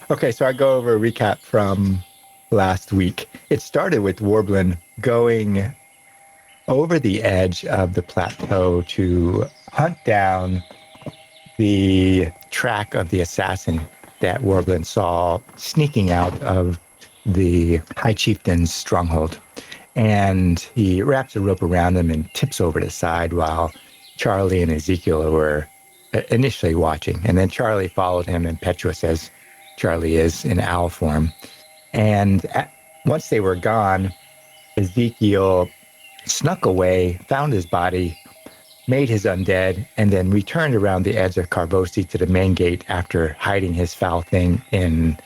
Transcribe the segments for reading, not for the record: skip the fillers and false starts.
Okay, so I go over a recap from last week. It started with Warbleen going over the edge of the plateau to hunt down the track of the assassin that Warbleen saw sneaking out of the High Chieftain's stronghold. And he wraps a rope around him and tips over to the side while Charly and Ezekial were initially watching. And then Charly followed him, impetuous as Charly is in owl form. And once they were gone, Ezekial snuck away, found his body, made his undead, and then returned around the edge of Karvosti to the main gate after hiding his foul thing in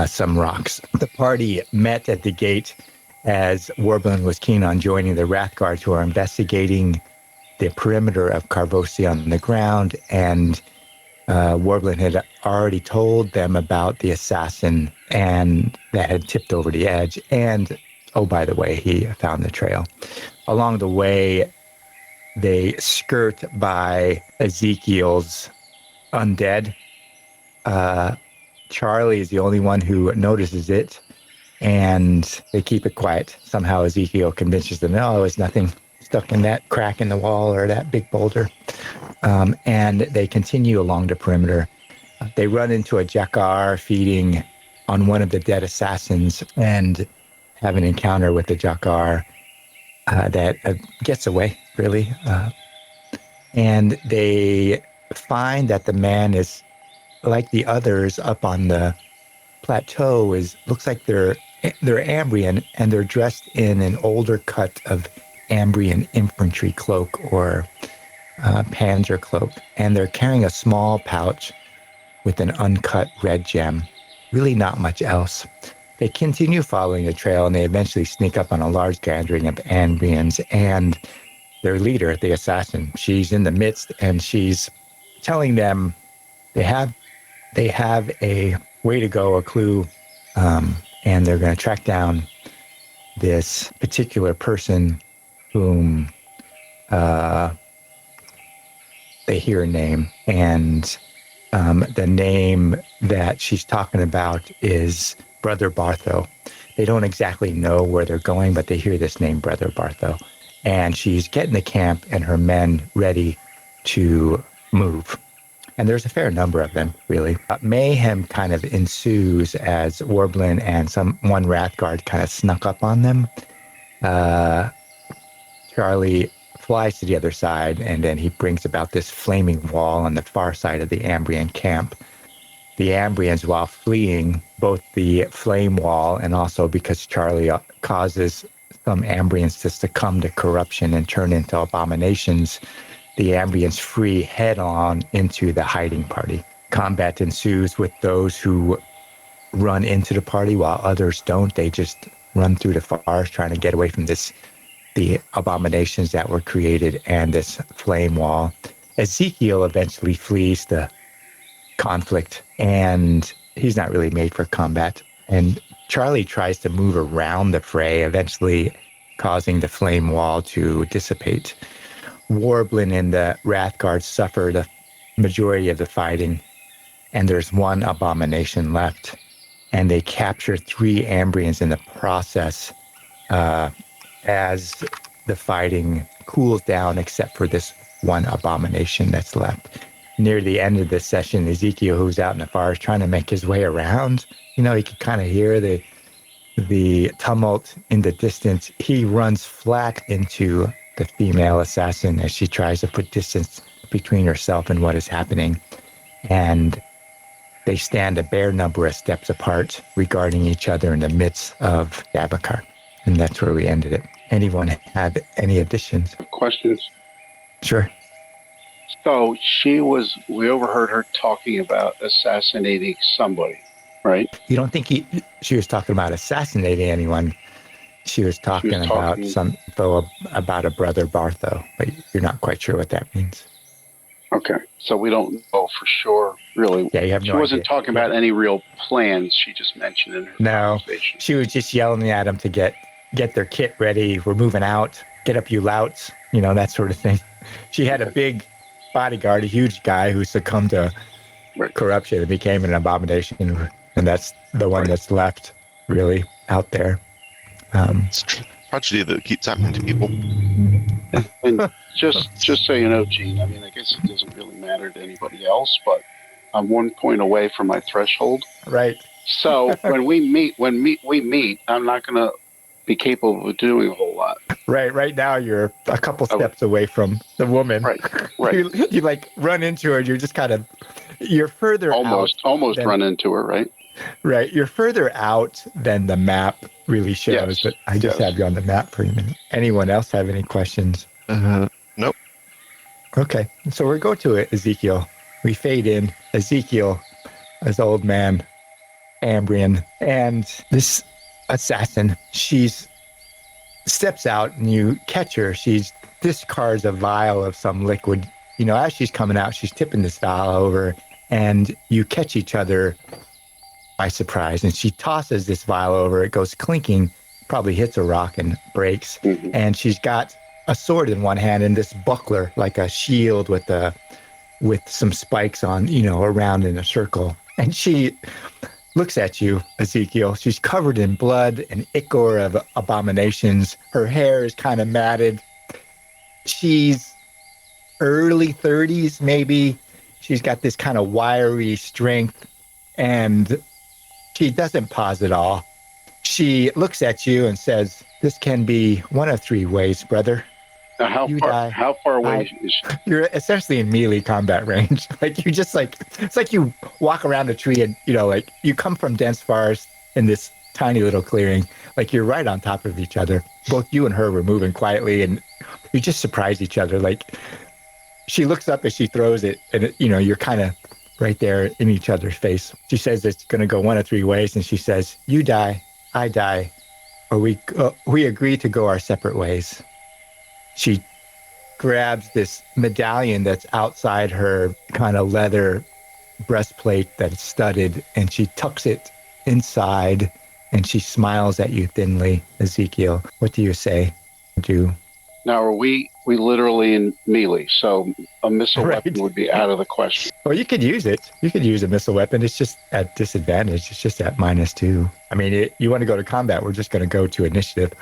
some rocks. The party met at the gate as Warbleen was keen on joining the Wrathguards who are investigating the perimeter of Karvosti on the ground, and Warbleen had already told them about the assassin and that had tipped over the edge. And, oh, by the way, he found the trail. Along the way, they skirt by Ezekiel's undead. Charly is the only one who notices it, and they keep it quiet. Somehow Ezekiel convinces them, no, there's nothing stuck in that crack in the wall or that big boulder. And they continue along the perimeter. They run into a Jakar feeding on one of the dead assassins and have an encounter with the Jakar that gets away, really. And they find that the man is like the others up on the plateau. Looks like they're Ambrian, and they're dressed in an older cut of Ambrian infantry cloak or panzer cloak, and they're carrying a small pouch with an uncut red gem. Really not much else. They continue following the trail, and they eventually sneak up on a large gathering of Ambrians, and their leader, the assassin, she's in the midst, and she's telling them they have a way to go, a clue, and they're going to track down this particular person whom they hear a name, and the name that she's talking about is Brother Bartho. They don't exactly know where they're going, but they hear this name, Brother Bartho. And she's getting the camp and her men ready to move. And there's a fair number of them, really. Mayhem kind of ensues as Warbleen and one Wrathguard kind of snuck up on them. Charly flies to the other side, and then he brings about this flaming wall on the far side of the Ambrian camp. The Ambrians, while fleeing both the flame wall and also because Charly causes some Ambrians to succumb to corruption and turn into abominations, the Ambrians flee head-on into the hiding party. Combat ensues with those who run into the party while others don't. They just run through the forest trying to get away from the abominations that were created and this flame wall. Ezekiel eventually flees the conflict, and he's not really made for combat. And Charly tries to move around the fray, eventually causing the flame wall to dissipate. Warbleen and the Wrathguard suffer the majority of the fighting, and there's one abomination left, and they capture 3 Ambrians in the process as the fighting cools down, except for this one abomination that's left. Near the end of this session, Ezekiel, who's out in the forest trying to make his way around, he could kind of hear the tumult in the distance. He runs flat into the female assassin as she tries to put distance between herself and what is happening. And they stand a bare number of steps apart, regarding each other in the midst of Abakar. And that's where we ended it. Anyone have any additions? Questions? Sure. So we overheard her talking about assassinating somebody, right? You don't think she was talking about assassinating anyone? She was talking about some info about a Brother Bartho, but you're not quite sure what that means. Okay. So we don't know for sure, really. Yeah, you have no idea. She wasn't talking about any real plans. She just mentioned in her conversation. She was just yelling at them to get their kit ready. We're moving out. Get up, you louts. That sort of thing. She had a big bodyguard, a huge guy who succumbed to corruption and became an abomination. And that's the one that's left really out there. It's a tragedy that keeps happening to people. And just so you know, Gene, I mean, I guess it doesn't really matter to anybody else, but I'm 1 point away from my threshold. Right. So when we meet, I'm not going to be capable of doing a whole lot. Right now you're a couple steps away from the woman. Right. You like run into her. You're just kind of, you're further almost than, run into her, right? Right. You're further out than the map really shows, but I just have you on the map for a minute. Anyone else have any questions? Nope. Okay. So we're going to Ezekiel. We fade in Ezekiel, this old man, Ambrian, and this assassin, she's steps out and you catch her. She discards a vial of some liquid. You know, as she's coming out, she's tipping this vial over and you catch each other by surprise. And she tosses this vial over. It goes clinking, probably hits a rock and breaks. Mm-hmm. And she's got a sword in one hand and this buckler, like a shield with some spikes on, you know, around in a circle. And she looks at you, Ezekiel. She's covered in blood and ichor of abominations. Her hair is kind of matted. She's early 30s, maybe. She's got this kind of wiry strength, and she doesn't pause at all. She looks at you and says, "This can be one of three ways, brother. Now, how far away is she? You're essentially in melee combat range. Like, you just like, it's like you walk around a tree and, you know, like you come from dense forest in this tiny little clearing. Like, you're right on top of each other. Both you and her were moving quietly and you just surprise each other. Like, she looks up as she throws it and, you know, you're kind of right there in each other's face. She says it's going to go one of three ways. And she says, you die, I die, or we agree to go our separate ways. She grabs this medallion that's outside her kind of leather breastplate that's studded, and she tucks it inside, and she smiles at you thinly. Ezekiel, what do you say? Now, are we literally in melee? So a missile weapon would be out of the question. Well, you could use it. You could use a missile weapon. It's just at disadvantage. It's just at -2. I mean, you want to go to combat, we're just going to go to initiative.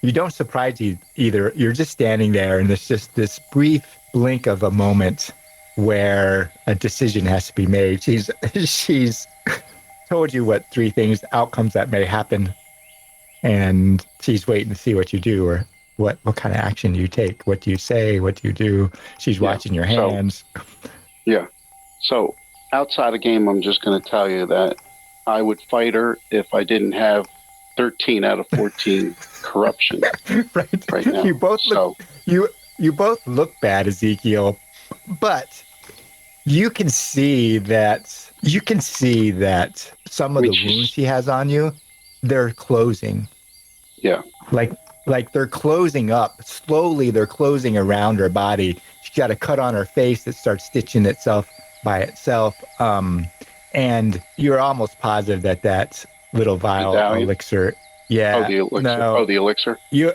You don't surprise either. You're just standing there, and there's just this brief blink of a moment where a decision has to be made. She's told you what three outcomes that may happen, and she's waiting to see what you do or what kind of action you take. What do you say? What do you do? She's watching your hands. So outside of game, I'm just going to tell you that I would fight her if I didn't have 13 out of 14 corruption right now. You both look bad, Ezekiel, but you can see that some of the wounds she has on you, they're closing. Yeah. Like they're closing up. Slowly they're closing around her body. She's got a cut on her face that starts stitching itself by itself. And you're almost positive that little vial elixir. Yeah. Oh, the elixir. No. The elixir. You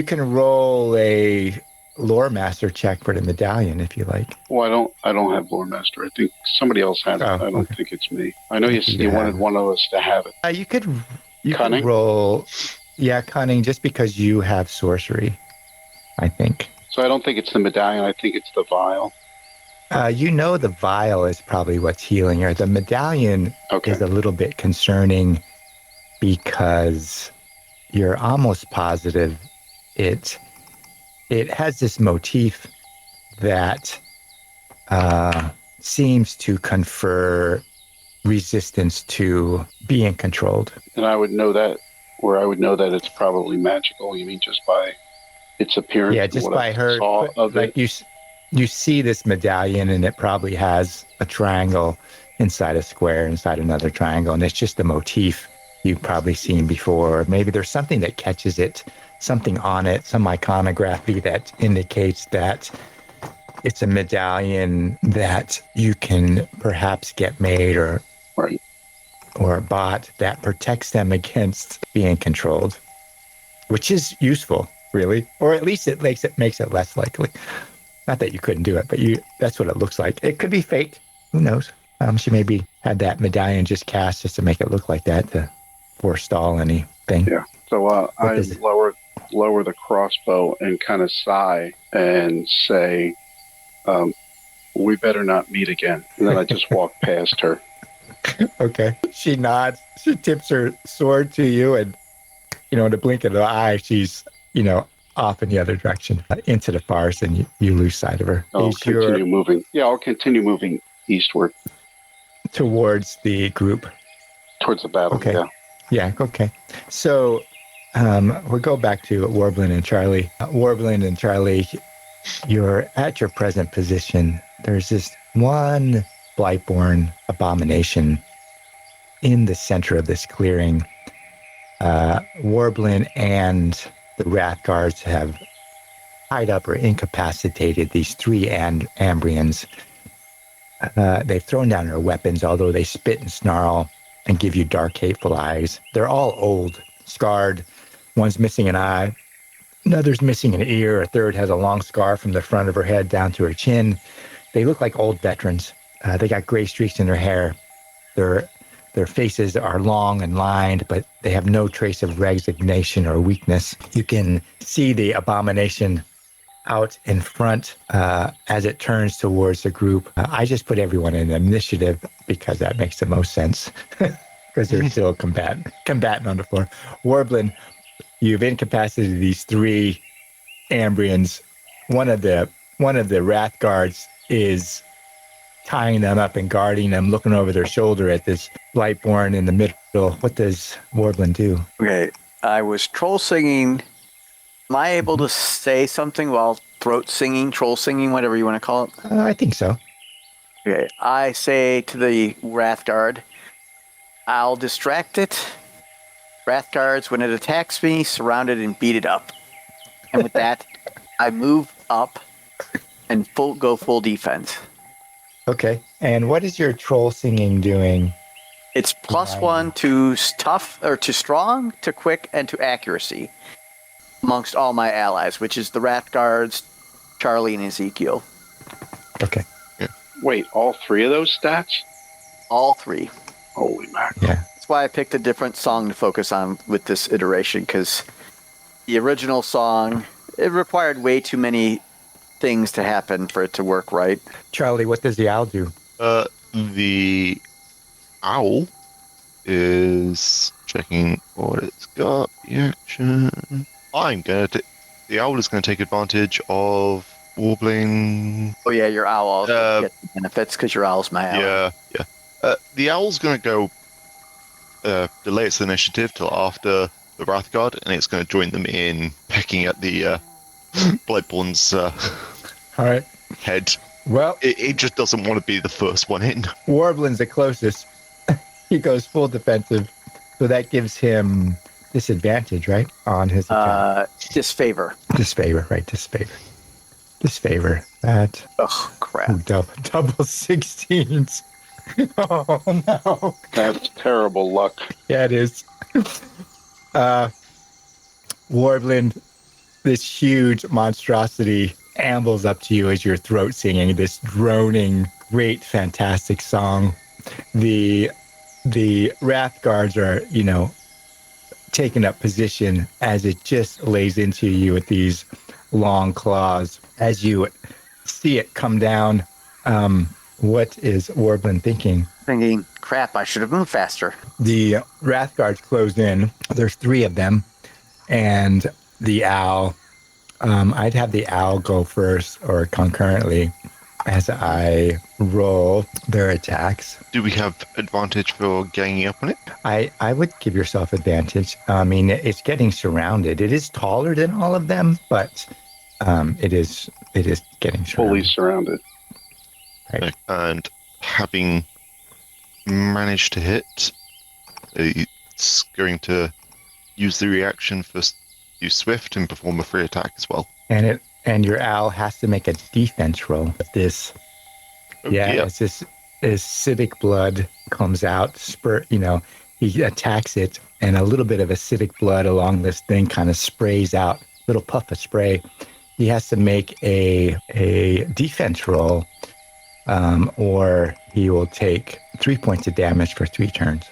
can roll a lore master check for the medallion if you like. Well, I don't have lore master. I think somebody else had it. I don't think it's me. I know you wanted one of us to have it. You could roll, cunning, just because you have sorcery, I think. So I don't think it's the medallion. I think it's the vial. The vial is probably what's healing her. The medallion is a little bit concerning because you're almost positive it has this motif that seems to confer resistance to being controlled. And I would know that, it's probably magical. You mean just by its appearance? Yeah, just by her. Like you see this medallion, and it probably has a triangle inside a square, inside another triangle, and it's just a motif you've probably seen before. Maybe there's something that catches it, something on it, some iconography that indicates that it's a medallion that you can perhaps get made or bought that protects them against being controlled, which is useful, really, or at least it makes it less likely. Not that you couldn't do it, but that's what it looks like. It could be fake. Who knows? She maybe had that medallion just cast just to make it look like that to forestall anything. Yeah. So I does it- lower the crossbow and kind of sigh and say, "We better not meet again." And then I just walk past her. Okay. She nods. She tips her sword to you, and in a blink of the eye, she's off in the other direction into the forest, and you lose sight of her. I'll continue moving. Yeah, I'll continue moving eastward towards the group. Towards the battle. Okay. Yeah. Yeah. Okay. So we'll go back to Warbleen and Charly. Warbleen and Charly, you're at your present position. There's this one Blightborn abomination in the center of this clearing. Warbleen and the Wrath Guards have tied up or incapacitated these three Ambrians. They've thrown down their weapons, although they spit and snarl and give you dark, hateful eyes. They're all old, scarred. One's missing an eye. Another's missing an ear. A third has a long scar from the front of her head down to her chin. They look like old veterans. They got gray streaks in their hair. Their faces are long and lined, but they have no trace of resignation or weakness. You can see the abomination out in front as it turns towards the group. I just put everyone in initiative because that makes the most sense because they're still combatant on the floor. Warbleen, you've incapacitated these three Ambrians. One of the Wrath Guards is tying them up and guarding them, looking over their shoulder at this Blightborn in the middle. What does Warbleen do? Okay, I was troll singing. Am I able to say something while throat singing, troll singing, whatever you want to call it? I think so. Okay, I say to the Wrath Guard, I'll distract it. Wrath Guards, when it attacks me, surround it and beat it up. And with that, I move up and go full defense. Okay. And what is your troll singing doing? It's +1 to tough or to strong, to quick, and to accuracy amongst all my allies, which is the Wrath Guards, Charly, and Ezekial. Okay. Wait, all three of those stats? All three. Holy mackerel. Yeah. That's why I picked a different song to focus on with this iteration, because the original song, it required way too many things to happen for it to work right. Charly, what does the owl do? The owl is checking what it's got. The action. The owl is going to take advantage of Warbling. Oh yeah, your owl also gets benefits because your owl's my owl. Yeah. The owl's going to go delay its initiative till after the Wrath Guard, and it's going to join them in pecking at the Blightborn's All right. head. Well, It just doesn't want to be the first one in. Warbling's the closest. He goes full defensive. So that gives him disadvantage, right? On his attack. Disfavor. Disfavor, right? Disfavor. That. Oh, crap. Double 16s. Oh, no. That's terrible luck. Yeah, it is. Warbling, this huge monstrosity ambles up to you as your throat singing this droning, great, fantastic song. The Wrath Guards are, taking up position as it just lays into you with these long claws. As you see it come down, what is Warbling thinking? Thinking, crap, I should have moved faster. The Wrath Guards close in. There's 3 of them. And the owl, I'd have the owl go first or concurrently as I roll their attacks. Do we have advantage for ganging up on it? I would give yourself advantage. I mean, it's getting surrounded. It is taller than all of them, but it is getting surrounded. Fully surrounded. Right. And having managed to hit, it's going to use the reaction for use Swift and perform a free attack as well. And your owl has to make a defense roll. This, as civic blood comes out, he attacks it, and a little bit of acidic blood along this thing kind of sprays out, little puff of spray. He has to make a defense roll. or he will take 3 points of damage for 3 turns,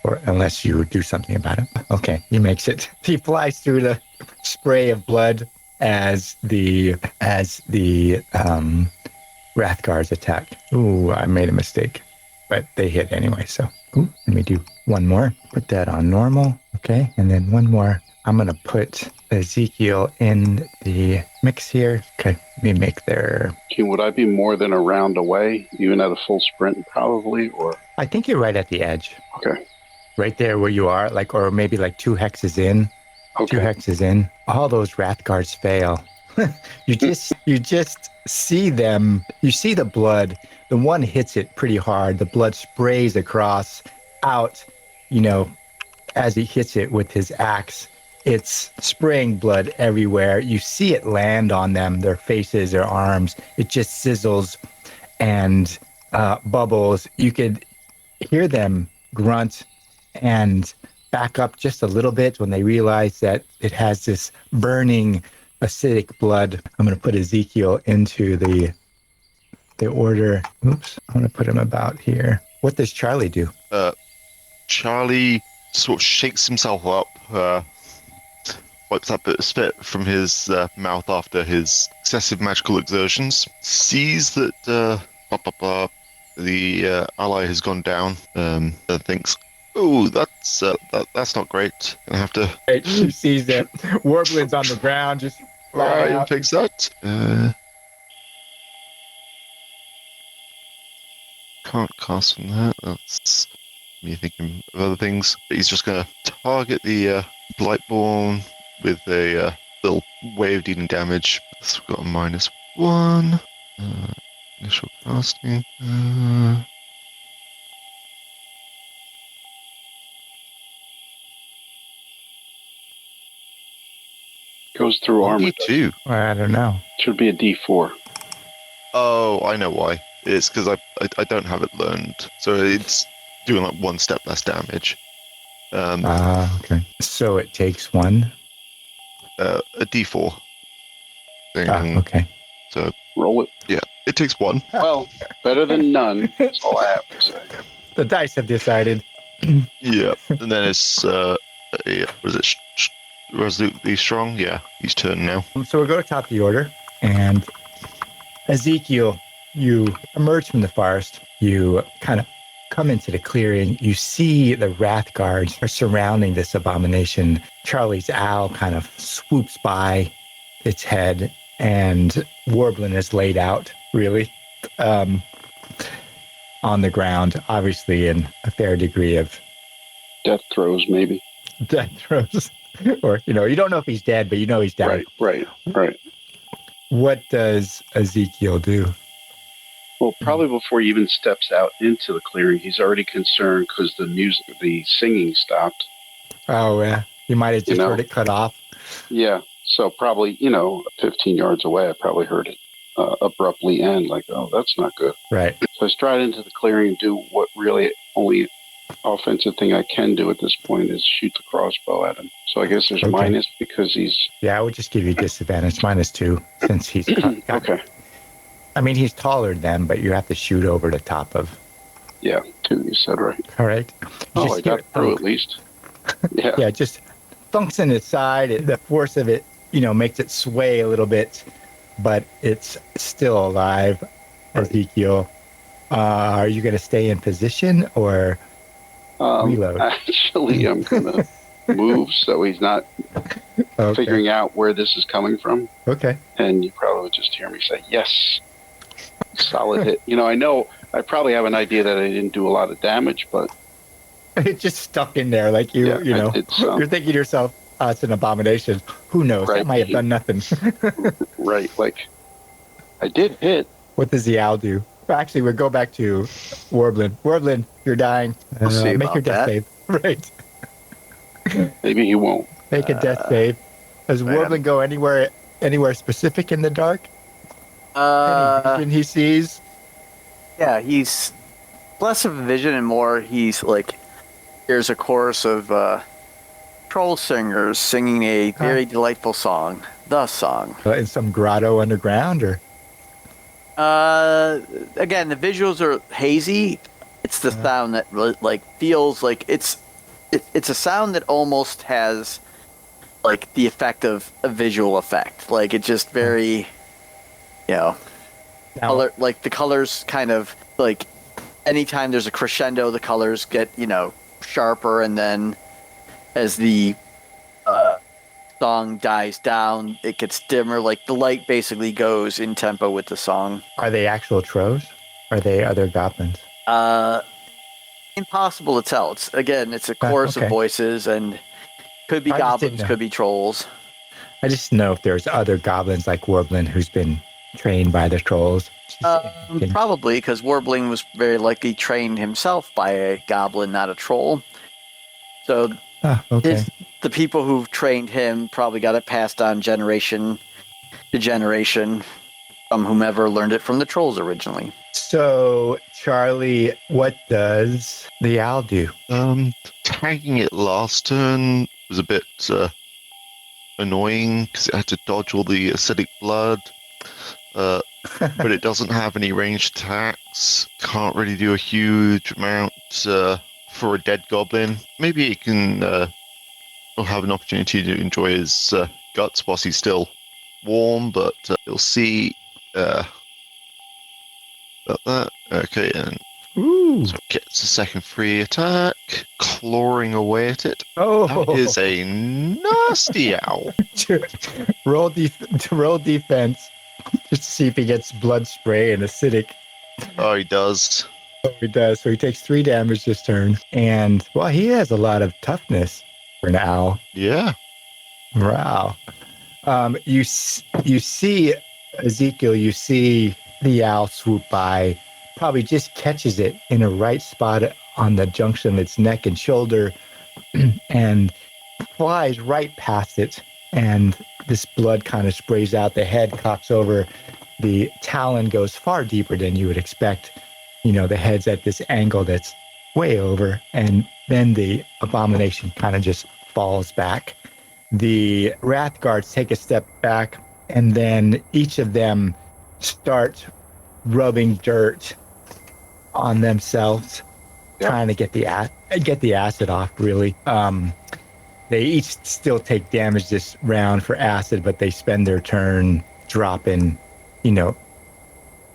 or unless you do something about it. Okay, he makes it. He flies through the spray of blood as the Wrathguards attack. Ooh, I made a mistake, but they hit anyway. So let me do one more. Put that on normal. Okay, and then one more. I'm gonna put Ezekiel in the mix here. Okay, let me make their. Okay, would I be more than a round away, even at a full sprint, probably? Or I think you're right at the edge. okay, Right there where you are, like, or maybe like 2 hexes in. okay. 2 hexes in. All those Wrathguards fail. you just see them. You see the blood. The one hits it pretty hard. The blood sprays across, out. As he hits it with his axe, it's spraying blood everywhere. You see it land on them, their faces, their arms. It just sizzles and bubbles. You could hear them grunt and back up just a little bit when they realize that it has this burning acidic blood. I'm going to put Ezekiel into the order. Oops, I'm going to put him about here. What does Charly do? Charly sort of shakes himself up, wipes that bit of spit from his mouth after his excessive magical exertions, sees that the ally has gone down, and thinks, "Oh, that's not great. Gonna have to." He sees that Warbling's on the ground, just flying out. Takes that. Can't cast from that. That's me thinking of other things. But he's just gonna target the Blightborn with a little wave dealing damage. So we've got a -1. Initial casting. Goes through armor. D2. I don't know. Should be a D4. Oh, I know why. It's because I don't have it learned, so it's doing like 1 step less damage. Okay. So it takes 1. A D4 thing. Okay. So Roll it. yeah, it takes 1. Well, better than none. That's all I have to say. The dice have decided. Yeah, and then it's was it resolutely strong? Yeah, he's turn now. So we'll go to top of the order, and Ezekiel, you emerge from the forest. You kind of come into the clearing. You see the Wrathguards are surrounding this abomination. Charly's owl kind of swoops by its head, and Warbleen is laid out, really, on the ground, obviously in a fair degree of Death throes, maybe. death throes. Or, you don't know if he's dead, but you know he's down. Right. What does Ezekiel do? Well, probably before he even steps out into the clearing, he's already concerned because the singing stopped. Oh, yeah. You might have just heard it cut off. Yeah. So probably, 15 yards away, I probably heard it abruptly end. Like, oh, that's not good. Right. So I stride into the clearing and do what really only offensive thing I can do at this point is shoot the crossbow at him. So I guess there's minus because he's... Yeah, I would just give you disadvantage, -2, since he's... Okay. I mean, he's taller than them, but you have to shoot over the top of... Yeah, 2, you said right. All right. I got through at least. Yeah. Yeah, just thunks in its side. The force of it, makes it sway a little bit, but it's still alive. Ezekiel, are you going to stay in position or reload? Actually, I'm going to move so he's not figuring out where this is coming from. Okay. And you probably would just hear me say, yes. Solid hit. I know I probably have an idea that I didn't do a lot of damage, but it just stuck in there, like you're thinking to yourself, it's an abomination. Who knows? Right. That might have done nothing. Right. Like, I did hit. What does the owl do? Well, actually, we'll go back to Warbleen. Warbleen, you're dying. We'll see make your death about save. Right. Maybe he won't. Make a death save. Does Warbleen go anywhere specific in the dark? Any vision he sees? Yeah, he's less of a vision and more he's like, here's a chorus of troll singers singing a very delightful song. The song. In some grotto underground, or? Again, the visuals are hazy. It's the sound that like feels like it's a sound that almost has like the effect of a visual effect. Like it's just very, Now, color. Like the colors kind of like anytime there's a crescendo, the colors get sharper, and then as the song dies down, it gets dimmer. Like the light basically goes in tempo with the song. are they actual trolls? Are they other goblins? Impossible to tell. It's a chorus okay. of voices, and could be I just didn't goblins, know. could be trolls. I just know if there's other goblins like Warbleen who's been trained by the trolls. Probably because Warbling was very likely trained himself by a goblin, not a troll. So Okay. the people who trained him probably got it passed on generation to generation from whomever learned it from the trolls originally. So, Charlie, what does the owl do? Tagging it last turn was a bit annoying because it had to dodge all the acidic blood. But it doesn't have any ranged attacks. Can't really do a huge amount for a dead goblin. Maybe it can will have an opportunity to enjoy his guts whilst he's still warm, but you'll see about that. Okay, and so it gets a second free attack, clawing away at it. Oh, That is a nasty owl. roll defense just to see if he gets blood spray and acidic. Oh, he does. Oh, he does. So he takes 3 damage this turn. And, well, he has a lot of toughness for an owl. Yeah. Wow. You see, Ezekiel, you see the owl swoop by, probably just catches it in a right spot on the junction of its neck and shoulder and flies right past it. And this blood kind of sprays out. The head cocks over. The talon goes far deeper than you would expect. The head's at this angle that's way over. And then the abomination kind of just falls back. The Wrath Guards take a step back, and then each of them start rubbing dirt on themselves, trying to get the acid off, really. They each still take damage this round for acid, but they spend their turn dropping,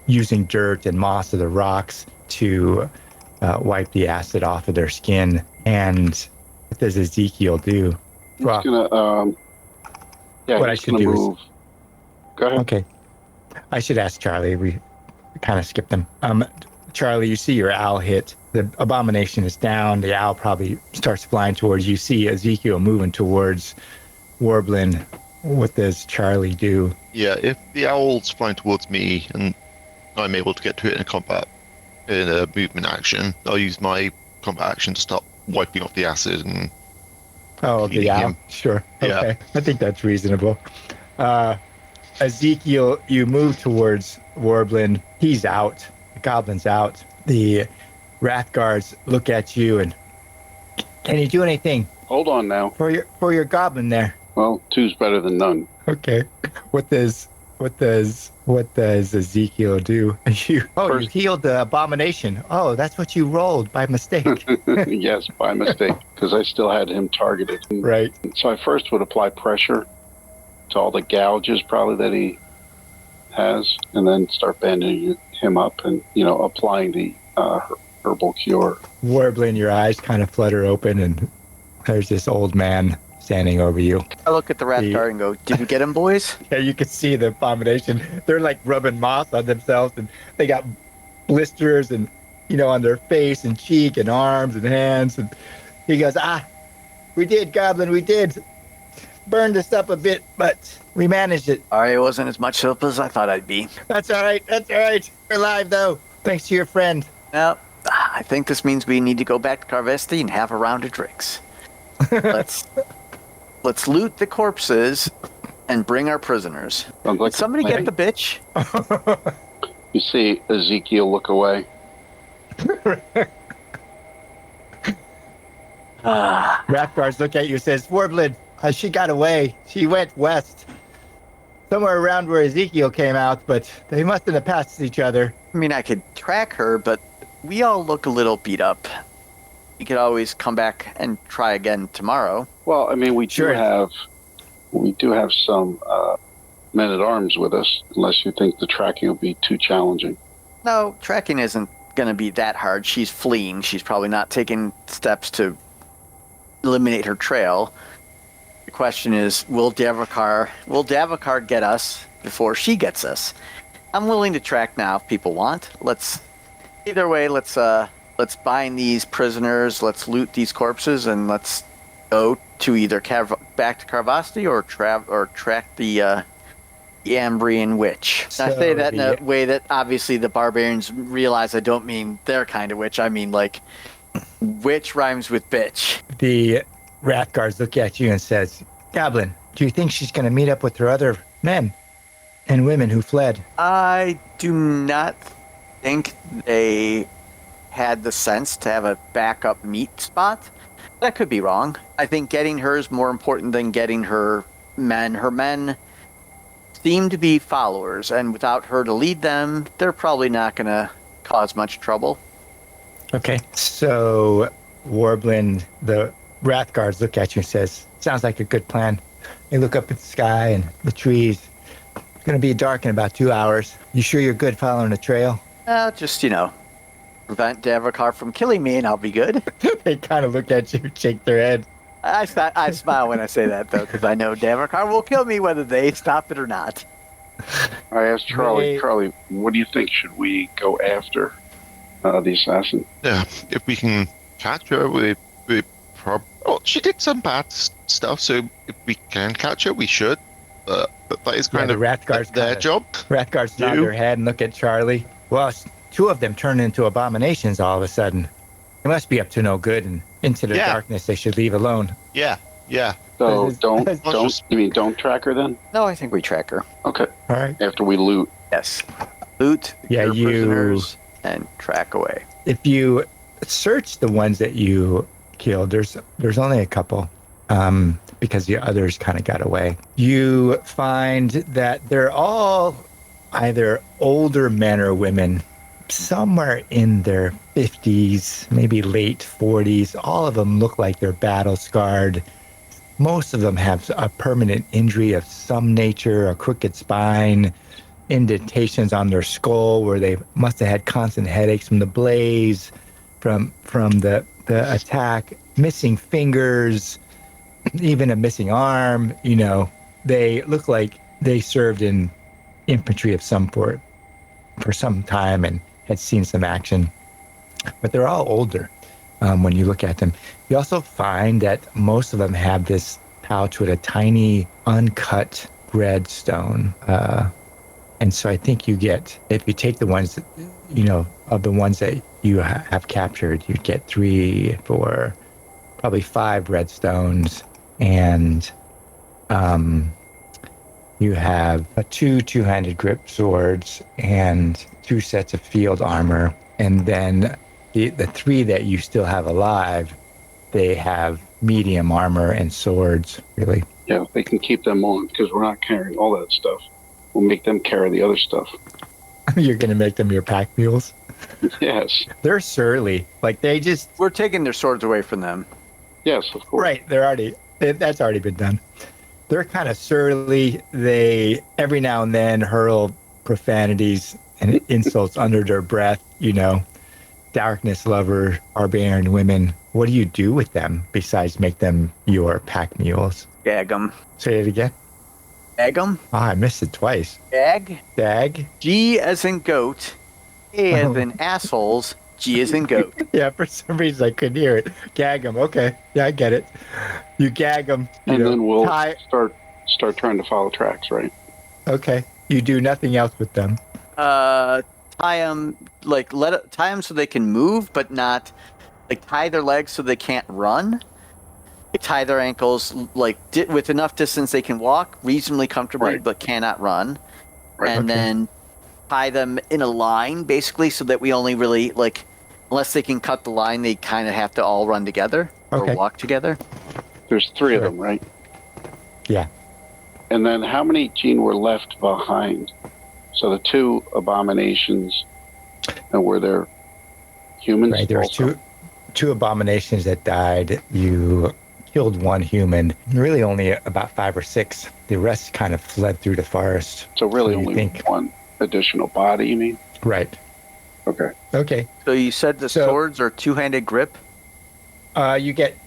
using dirt and moss of the rocks to wipe the acid off of their skin. And what does Ezekiel do? He's gonna, he's gonna move. Go ahead. Okay. I should ask Charlie. We kind of skipped him. Charlie, you see your owl hit. The abomination is down. The owl probably starts flying towards you. See Ezekiel moving towards Warbleen. What does Charlie do? Yeah, if the owl's flying towards me and I'm able to get to it in a movement action, I'll use my combat action to start wiping off the acid and the owl? him. Sure. Yeah. Okay. I think that's reasonable. Ezekiel, you move towards Warbleen. He's out. The goblin's out. The Wrath Guards look at you and, can you do anything Hold on now. for your goblin there? Well, 2's better than none. Okay. What does Ezekiel do? You healed the abomination. Oh, that's what you rolled by mistake. Yes, by mistake, because I still had him targeted. Right. So I first would apply pressure to all the gouges probably that he has, and then start bandaging him up and, applying the herbal cure. Warbling, your eyes kind of flutter open, and there's this old man standing over you. I look at the Wrath Guard and go, "Did you get him, boys?" Yeah, you can see the abomination. They're like rubbing moss on themselves, and they got blisters and, on their face and cheek and arms and hands. And he goes, we did, Goblin, we did. Burned us up a bit, but we managed it. All right, it wasn't as much help as I thought I'd be. That's all right. We're alive, though. Thanks to your friend. Now, I think this means we need to go back to Karvosti and have a round of drinks. Let's loot the corpses and bring our prisoners. Sounds like Did somebody get the bitch? You see Ezekiel look away. Wrath Guards look at you and says, Warbling, she got away. She went west. somewhere around where Ezekial came out, but they mustn't have passed each other. I mean, I could track her, but we all look a little beat up. We could always come back and try again tomorrow. Well, I mean, we Sure. do have some men at arms with us, unless you think the tracking will be too challenging. No, tracking isn't going to be that hard. She's fleeing. She's probably not taking steps to eliminate her trail. The question is, will Davokar get us before she gets us? I'm willing to track now if people want. Either way, let's bind these prisoners, let's loot these corpses, and let's go to either back to Karvosti or track the Ambrian witch. So I say that in a way that obviously the barbarians realize I don't mean their kind of witch. I mean like witch rhymes with bitch. The Wrath Guards look at you and says, Goblin, do you think she's going to meet up with her other men and women who fled? I do not think they had the sense to have a backup meet spot. That could be wrong. I think getting her is more important than getting her men. Her men seem to be followers, and without her to lead them, they're probably not going to cause much trouble. Okay. So Warbleen, the Wrath Guards look at you and says, sounds like a good plan. They look up at the sky and the trees. It's going to be dark in about 2 hours. You sure you're good following the trail? Just, prevent Davokar from killing me and I'll be good. They kind of look at you, shake their head. I smile when I say that, though, because I know Davokar will kill me whether they stop it or not. I asked Charly, They- what do you think? Should we go after the assassin? Yeah, if we can catch her, she did some bad stuff, so if we can catch her, we should. But that is kind the of Wrath Guards their kinda- job. Wrath Guards nod their head and look at Charlie. Well, two of them turn into abominations all of a sudden. They must be up to no good, and into the darkness they should leave alone. Yeah. So This is- don't track her then? No, I think we track her. Okay. All right. After we loot. Yes. Loot, Yeah, your prisoners, and track away. If you search the ones that you killed, there's only a couple, because the others kind of got away. You find that they're all either older men or women, somewhere in their 50s, maybe late 40s. All of them look like they're battle scarred. Most of them have a permanent injury of some nature, a crooked spine, indentations on their skull where they must have had constant headaches from the blaze, from the attack, missing fingers, even a missing arm. They look like they served in infantry of some sort for some time and had seen some action. But they're all older when you look at them. You also find that most of them have this pouch with a tiny uncut red stone. And so I think you get, if you take the ones, of the ones that you have captured, you get 3, 4, probably 5 red stones. And you have 2 two-handed grip swords and 2 sets of field armor. And then the 3 that you still have alive, they have medium armor and swords, really. Yeah, they can keep them on because we're not carrying all that stuff. We'll make them carry the other stuff. You're going to make them your pack mules? Yes. They're surly. Like, they just... We're taking their swords away from them. Yes, of course. Right, that's already been done. They're kind of surly. They, every now and then, hurl profanities and insults under their breath, darkness lover, barbarian women. What do you do with them besides make them your pack mules? Gag them. Say it again. Gag them. I missed it twice. Gag. Dag? G as in goat. A as in assholes. G as in goat. Yeah, for some reason I couldn't hear it. Gag them. Okay. Yeah, I get it. You gag them. And then we'll tie. start trying to follow tracks, right? Okay. You do nothing else with them. Tie them, tie them so they can move, but not, tie their legs so they can't run. Tie their ankles, with enough distance they can walk reasonably comfortably, Right. but cannot run. Right. And Okay. then tie them in a line, basically, so that we only really, unless they can cut the line, they kind of have to all run together or Okay. walk together. There's 3 of Sure. them, right? Yeah. And then how many, Gene, were left behind? So the 2 abominations, and were there humans? Right, there was also? two abominations that died. You killed 1 human. Really only about 5 or 6. The rest kind of fled through the forest. So really you only think 1 additional body, you mean? Right. Okay. Okay. So you said the swords are two-handed grip? You get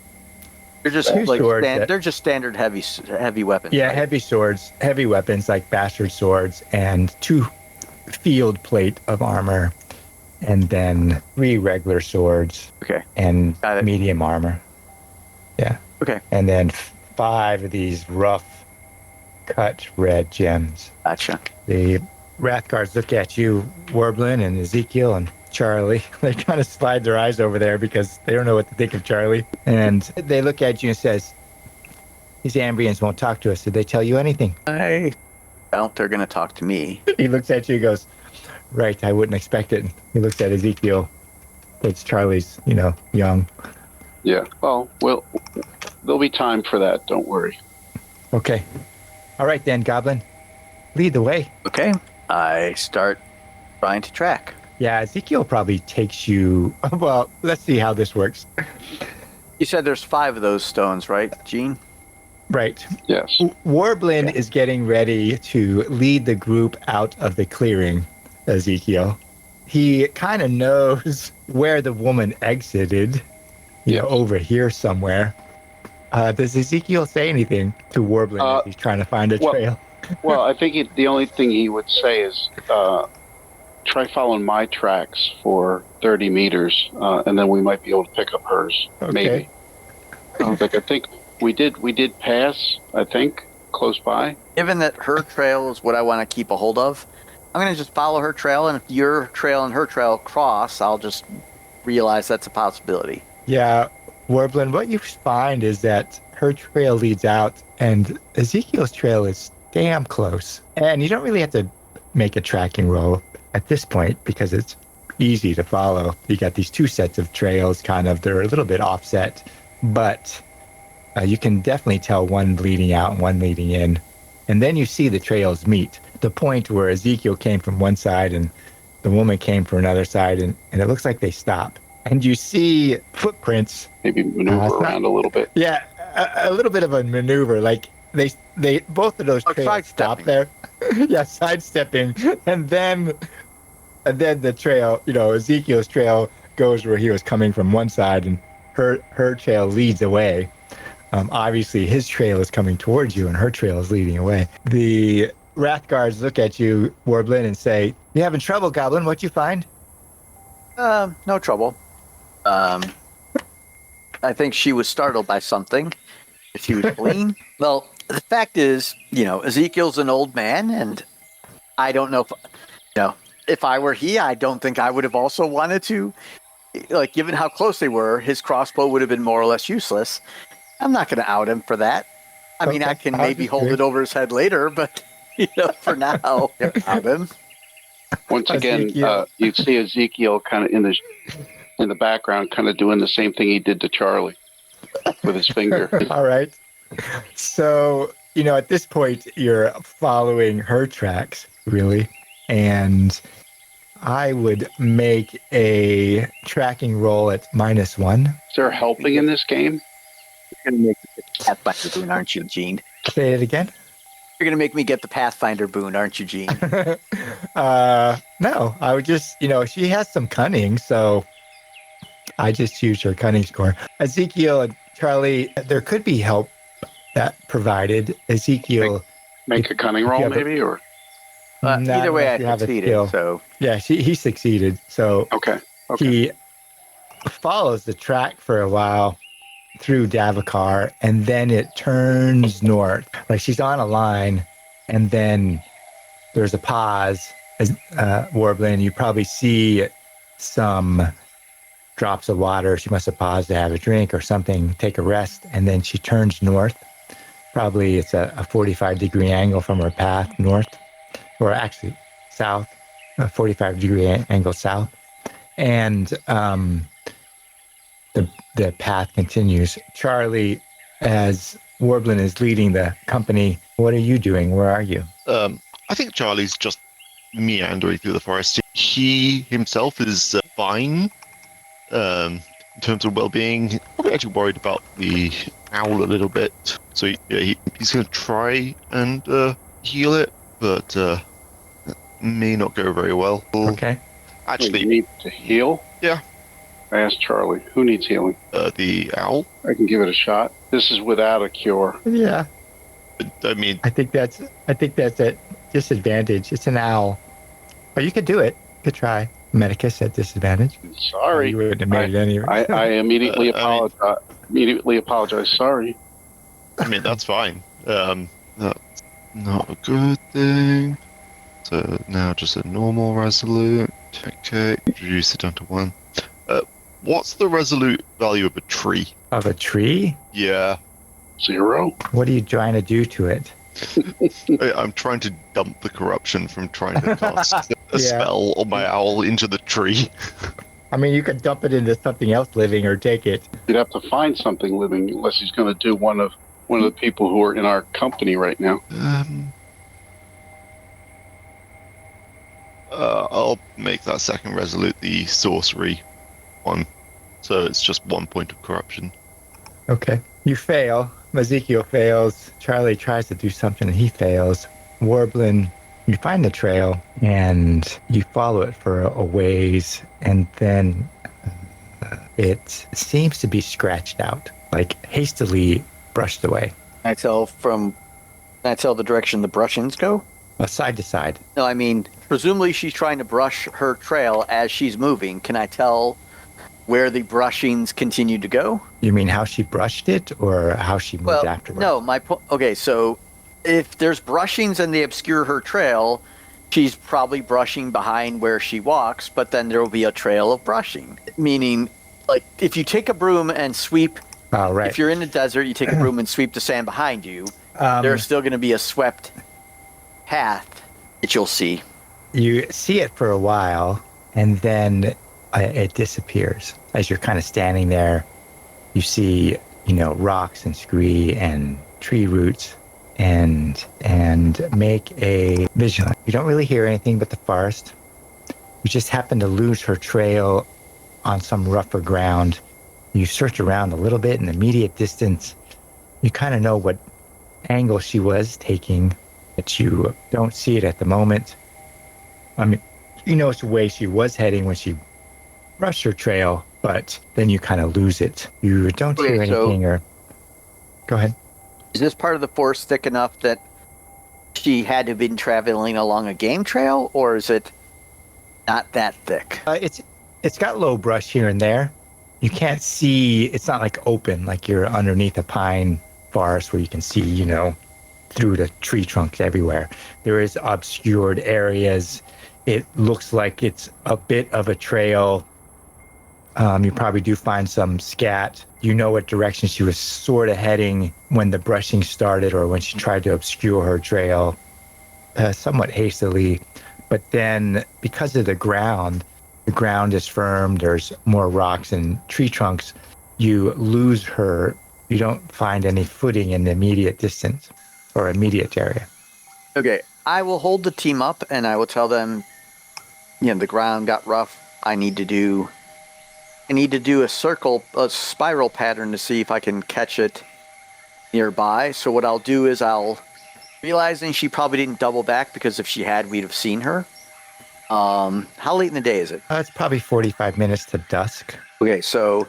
They're just two like swords they're just standard heavy weapons. yeah, right? heavy swords, heavy weapons like bastard swords, and 2 field plate of armor, and then 3 regular swords Okay. and Got it. medium armor. Yeah. Okay. And then 5 of these rough cut red gems. Gotcha. The Wrathguards look at you, Warbleen and Ezekiel and Charly. They kind of slide their eyes over there because they don't know what to think of Charly. And they look at you and says, "These Ambrians won't talk to us. Did they tell you anything?" I doubt they're going to talk to me. He looks at you and goes, "Right, I wouldn't expect it." He looks at Ezekiel. It's Charlie's, young. Yeah. Well, there'll be time for that. Don't worry. Okay. All right then, Goblin. Lead the way. Okay. I start trying to track. Yeah, Ezekiel probably takes you... Well, let's see how this works. You said there's 5 of those stones, right, Gene? Right. Yes. Warbleen is getting ready to lead the group out of the clearing, Ezekiel. He kind of knows where the woman exited, over here somewhere. Does Ezekiel say anything to Warbleen as he's trying to find a trail? Well, I think the only thing he would say is try following my tracks for 30 meters, and then we might be able to pick up hers. Okay. Maybe. I think we did pass, I think, close by. Given that her trail is what I want to keep a hold of, I'm going to just follow her trail, and if your trail and her trail cross, I'll just realize that's a possibility. Yeah, Warbleen, what you find is that her trail leads out, and Ezekiel's trail is damn close. And you don't really have to make a tracking roll at this point because it's easy to follow. You got these 2 sets of trails, they're a little bit offset, but you can definitely tell one leading out and one leading in. And then you see the trails meet. The point where Ezekiel came from one side and the woman came from another side, and it looks like they stop. And you see footprints. Maybe maneuver around a little bit. Yeah, a little bit of a maneuver. Like they both of those trails stop there. Yeah, sidestepping, and then the trail, Ezekiel's trail goes where he was coming from one side, and her trail leads away. Obviously, his trail is coming towards you, and her trail is leading away. The Wrathguards look at you, Warbleen, and say, "You having trouble, Goblin? What'd you find?" No trouble. I think she was startled by something. If she was fleeing. Well, the fact is, Ezekiel's an old man, and I don't know if I were he, I don't think I would have also wanted to. Like, given how close they were, his crossbow would have been more or less useless. I'm not going to out him for that. I mean, I can maybe hold it over his head later, but for now, out him. Once again, you see Ezekiel kind of in the background, kind of doing the same thing he did to Charly with his finger. All right. So, at this point, you're following her tracks, really. And I would make a tracking roll at -1. Is there helping in this game? You're going to make me get the Pathfinder boon, aren't you, Gene? Say it again. You're going to make me get the Pathfinder boon, aren't you, Gene? No, I would just, she has some cunning, so I just used her cunning score. Ezekiel and Charly, there could be help that provided. Ezekiel. Make a cunning roll, maybe, or? Either way, I succeeded. So yeah, he succeeded. So okay. He follows the track for a while through Davokar, and then it turns north. Like she's on a line, and then there's a pause. As Warbling, you probably see some drops of water. She must have paused to have a drink or something, take a rest, and then she turns north. Probably it's a 45-degree angle from her path north, or actually south, a 45-degree angle south. And the path continues. Charly, as Warbling is leading the company, What are you doing? Where are you? I think Charlie's just meandering through the forest. He himself is fine in terms of well-being. Probably actually worried about the owl a little bit. So he's going to try and heal it, but may not go very well. Okay. Actually, You need to heal? Yeah. I asked Charlie, who needs healing? The owl. I can give it a shot. This is without a cure. Yeah. I mean, I think that's a disadvantage. It's an owl. But you could do it. You could try. Medicus at disadvantage. Sorry. You wouldn't have made it anyway. I immediately apologize. Immediately apologize. Sorry. I mean, that's fine. That's not a good thing. So now just a normal resolute. Okay, reduce it down to 1. What's the resolute value of a tree? Of a tree? Yeah. 0. What are you trying to do to it? I'm trying to dump the corruption from trying to cast a spell on my owl into the tree. I mean, you could dump it into something else living or take it. You'd have to find something living unless he's going to do one of the people who are in our company right now. I'll make that second resolute the sorcery one. So it's just 1 point of corruption. Okay. You fail. Ezekial fails. Charlie tries to do something and he fails. Warbleen, you find the trail and you follow it for a ways, and then it seems to be scratched out, like hastily brushed away. Can I tell the direction the brushings go? Side to side. No, I mean, presumably she's trying to brush her trail as she's moving. Can I tell where the brushings continue to go? You mean how she brushed it or how she moved afterwards? No, my point. Okay, so if there's brushings and they obscure her trail, she's probably brushing behind where she walks, but then there will be a trail of brushing. Meaning, like, if you take a broom and sweep, right. If you're in the desert, you take a broom and sweep the sand behind you, there's still going to be a swept path that you'll see. You see it for a while, and then it disappears. As you're kind of standing there, you see, rocks and scree and tree roots, and make a vigilant. You don't really hear anything but the forest. You just happen to lose her trail on some rougher ground. You search around a little bit in the immediate distance. You kind of know what angle she was taking, but you don't see it at the moment. I mean, it's the way she was heading when she brushed her trail, but then you kind of lose it. You don't hear anything Go ahead. Is this part of the forest thick enough that she had to have been traveling along a game trail, or is it not that thick? It's got low brush here and there. You can't see, it's not like open, like you're underneath a pine forest where you can see, through the tree trunks everywhere. There is obscured areas. It looks like it's a bit of a trail. You probably do find some scat. You know what direction she was sort of heading when the brushing started or when she tried to obscure her trail somewhat hastily. But then because of the ground is firm, there's more rocks and tree trunks, you lose her. You don't find any footing in the immediate distance or immediate area. Okay, I will hold the team up and I will tell them, the ground got rough. I need to do a spiral pattern to see if I can catch it nearby. So what I'll do is realizing she probably didn't double back, because if she had, we'd have seen her. How late in the day is it? It's probably 45 minutes to dusk. Okay, so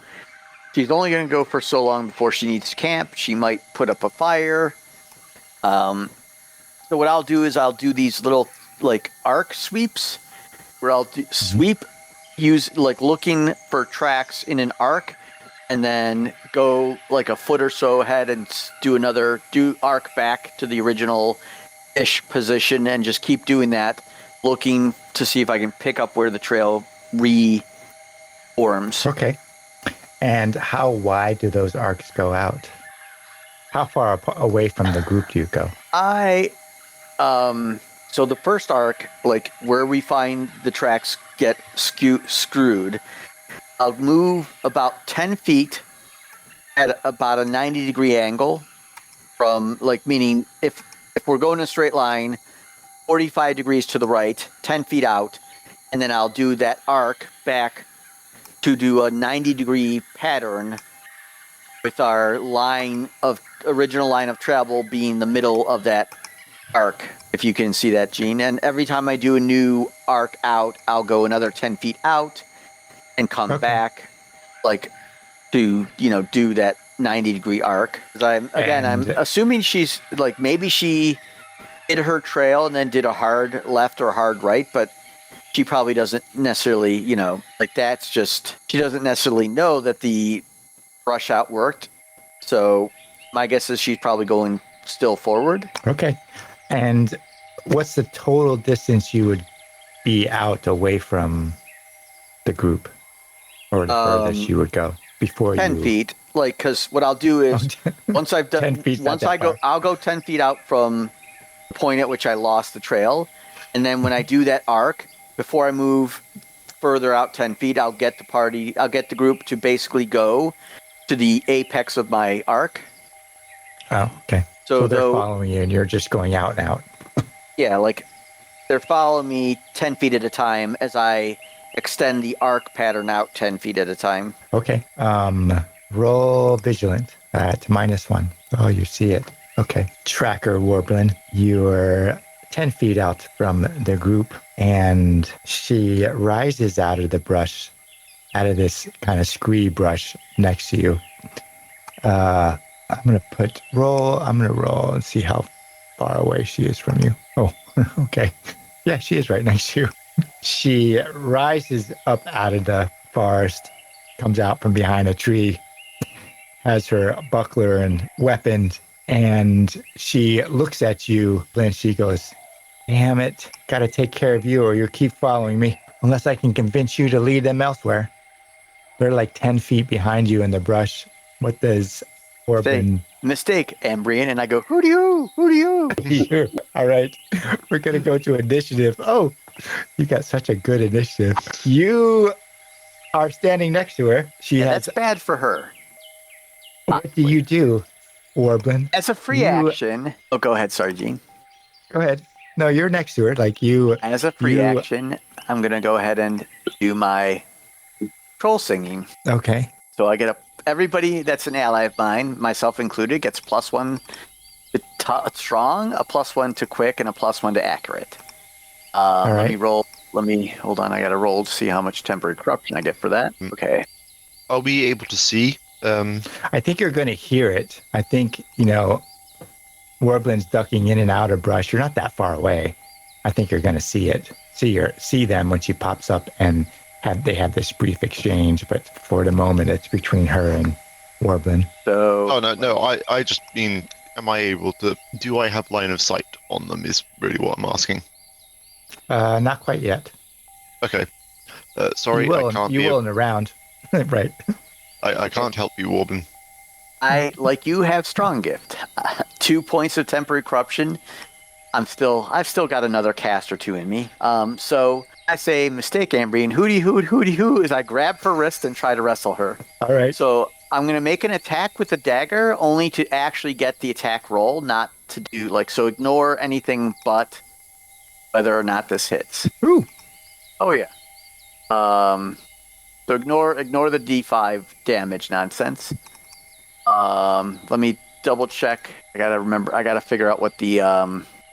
she's only going to go for so long before she needs to camp. She might put up a fire. So what I'll do is I'll do these little arc sweeps where I'll sweep, use looking for tracks in an arc, and then go a foot or so ahead and do arc back to the original ish position, and just keep doing that, looking to see if I can pick up where the trail reforms. Okay. And how wide do those arcs go out? How far away from the group do you go? So the first arc, where we find the tracks get screwed, I'll move about 10 feet at about a 90-degree angle from, meaning if if we're going in a straight line, 45 degrees to the right, 10 feet out, and then I'll do that arc back to do a 90-degree pattern with our original line of travel being the middle of that arc, if you can see that, Gene. And every time I do a new arc out, I'll go another 10 feet out and come back, like, to, do that 90-degree arc. Because I'm assuming she's, like, maybe she did her trail and then did a hard left or hard right, but she probably doesn't necessarily, that's just, she doesn't necessarily know that the brush out worked. So my guess is she's probably going still forward. Okay. And what's the total distance you would be out away from the group, or the furthest you would go before 10 feet. Like, because what I'll do is once I've done, 10 feet, I'll go 10 feet out from the point at which I lost the trail. And then when I do that arc, before I move further out 10 feet, I'll get the group to basically go to the apex of my arc. Oh, okay. So they're following you and you're just going out and out. Yeah, like they're following me 10 feet at a time as I extend the arc pattern out 10 feet at a time. Okay. Roll vigilant at -1. Oh, you see it. Okay. Tracker Warbleen, you're 10 feet out from the group, and she rises out of the brush, out of this kind of scree brush next to you. I'm going to roll and see how far away she is from you. Oh, okay. Yeah, she is right next to you. She rises up out of the forest, comes out from behind a tree, has her buckler and weapons, and she looks at you, and she goes, "Damn it, gotta take care of you or you'll keep following me, unless I can convince you to lead them elsewhere." They're like 10 feet behind you in the brush. What does Warbleen... Mistake, Ambrian, and I go, who do you? All right, we're gonna go to initiative. Oh, you got such a good initiative. You are standing next to her. That's bad for her. What do you do, Warbleen? As a free action... Oh, go ahead. Sorry, Gene. Go ahead. No, you're next to her. Like you... As a free action, I'm going to go ahead and do my troll singing. Okay. So I get everybody that's an ally of mine, myself included, gets +1 to strong, a +1 to quick, and a +1 to accurate. All right. Let me roll. Hold on. I got to roll to see how much temporary corruption I get for that. Okay. I'll be able to see. I think you're going to hear it. I think, Warbleen's ducking in and out of brush. You're not that far away. I think you're going to see it. See them when she pops up, and they have this brief exchange. But for the moment, it's between her and Warbleen. So. Oh no! I just mean, am I able to? Do I have line of sight on them? Is really what I'm asking. Not quite yet. Okay. Sorry, you will, I can't. You will in a round, right? I can't help you, Warbleen. You have strong gift. 2 points of temporary corruption. I've still got another cast or two in me. So I say, mistake, Ambrian, hooty, as I grab her wrist and try to wrestle her. All right. So I'm going to make an attack with the dagger only to actually get the attack roll, not to do, so ignore anything but whether or not this hits. Ooh. Oh, yeah. So ignore the D5 damage nonsense. Let me double check. I gotta figure out what the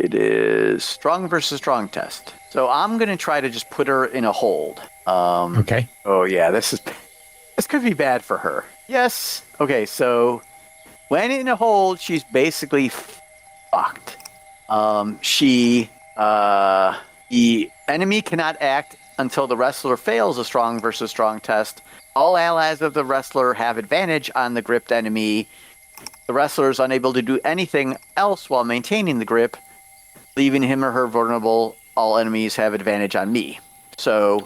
it is strong versus strong test. So I'm gonna try to just put her in a hold. Okay. Oh yeah, this could be bad for her. Yes. Okay, so when in a hold, she's basically fucked. The enemy cannot act until the wrestler fails a strong versus strong test. All allies of the wrestler have advantage on the gripped enemy. The wrestler is unable to do anything else while maintaining the grip, leaving him or her vulnerable. All enemies have advantage on me. So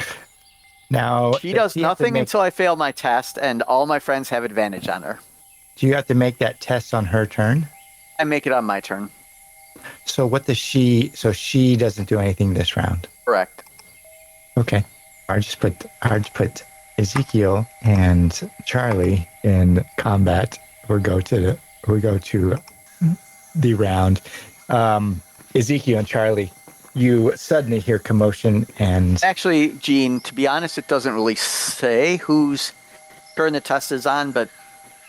now she does nothing until I fail my test, and all my friends have advantage on her. Do you have to make that test on her turn? I make it on my turn. So what does she... So she doesn't do anything this round? Correct. Okay. I just put Ezekiel and Charly in combat. We go to the round. Ezekiel and Charlie, you suddenly hear commotion and Actually, Gene, to be honest, it doesn't really say whose turn the test is on, but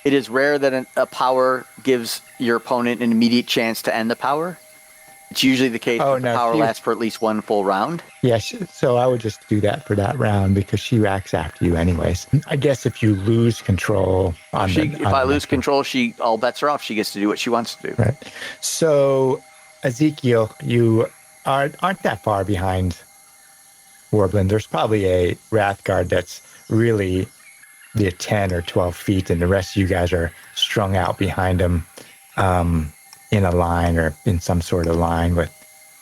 it is rare that a power gives your opponent an immediate chance to end the power. It's usually the case that the power lasts for at least one full round. Yeah, so I would just do that for that round because she acts after you anyways. I guess if you lose control If I lose control, all bets are off. She gets to do what she wants to do. Right. So, Ezekiel, you aren't that far behind Warbleen. There's probably a Wrathguard that's really 10 or 12 feet, and the rest of you guys are strung out behind him in a line or in some sort of line with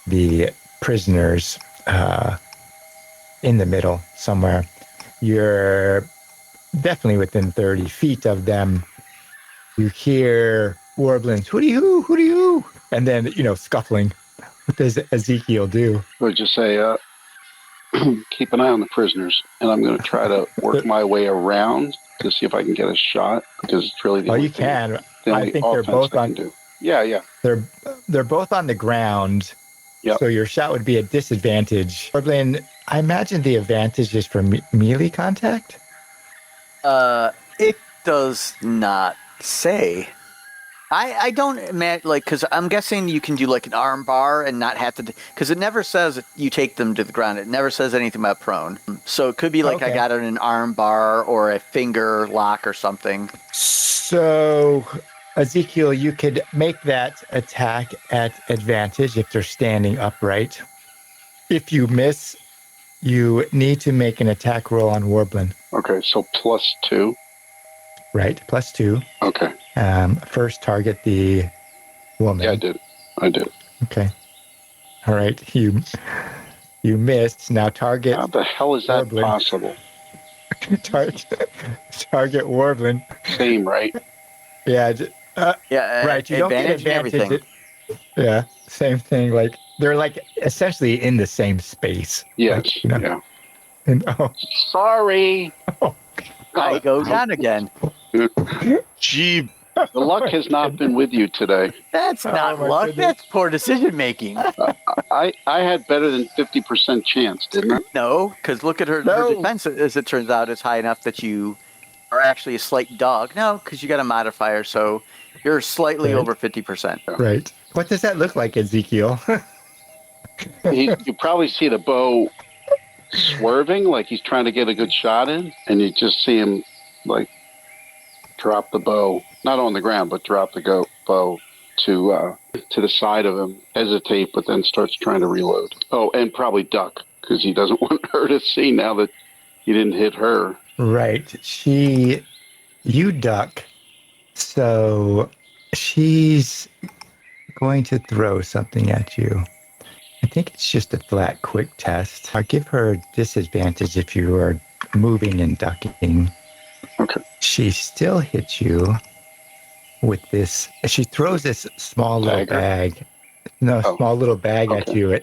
the prisoners in the middle somewhere. You're definitely within 30 feet of them. You hear Warbleen's, "Who do you?" And then, scuffling. What does Ezekiel do? I would just say, keep an eye on the prisoners, and I'm going to try to work my way around to see if I can get a shot, because it's really the only you can. I think they're both on. Yeah. They're both on the ground. Yep. So your shot would be a disadvantage. Warbleen, I imagine the advantage is for melee contact? It does not say. I don't imagine, because I'm guessing you can do an arm bar and not have to, because it never says you take them to the ground. It never says anything about prone. So it could be I got it in an arm bar or a finger lock or something. So, Ezekiel, you could make that attack at advantage if they're standing upright. If you miss, you need to make an attack roll on Warbleen. Okay, so +2. Right, +2. Okay. First target the woman. Yeah, I did. Okay. All right, you missed. Now target. How the hell is that Warbleen. possible? Target Warbleen. Same, right? Yeah. Right. You don't get advantage. Yeah, same thing. They're essentially in the same space. Yes. Yeah. And, Sorry. I go down again. Gee, the luck has not been with you today. That's not luck. Goodness. That's poor decision making. I had better than 50% chance, didn't I? No, because look at her defense, as it turns out, is high enough that you are actually a slight dog. No, because you got a modifier, so you're slightly over 50%. Right. What does that look like, Ezekiel? You probably see the bow swerving, like he's trying to get a good shot in, and you just see him drop the bow, not on the ground, but drop the bow to the side of him, hesitate, but then starts trying to reload. Oh, and probably duck, because he doesn't want her to see now that he didn't hit her. Right. You duck. So she's going to throw something at you. I think it's just a flat quick test. I'll give her disadvantage if you are moving and ducking. Okay. She still hits you with this. She throws this small little bag. No, small little bag at you.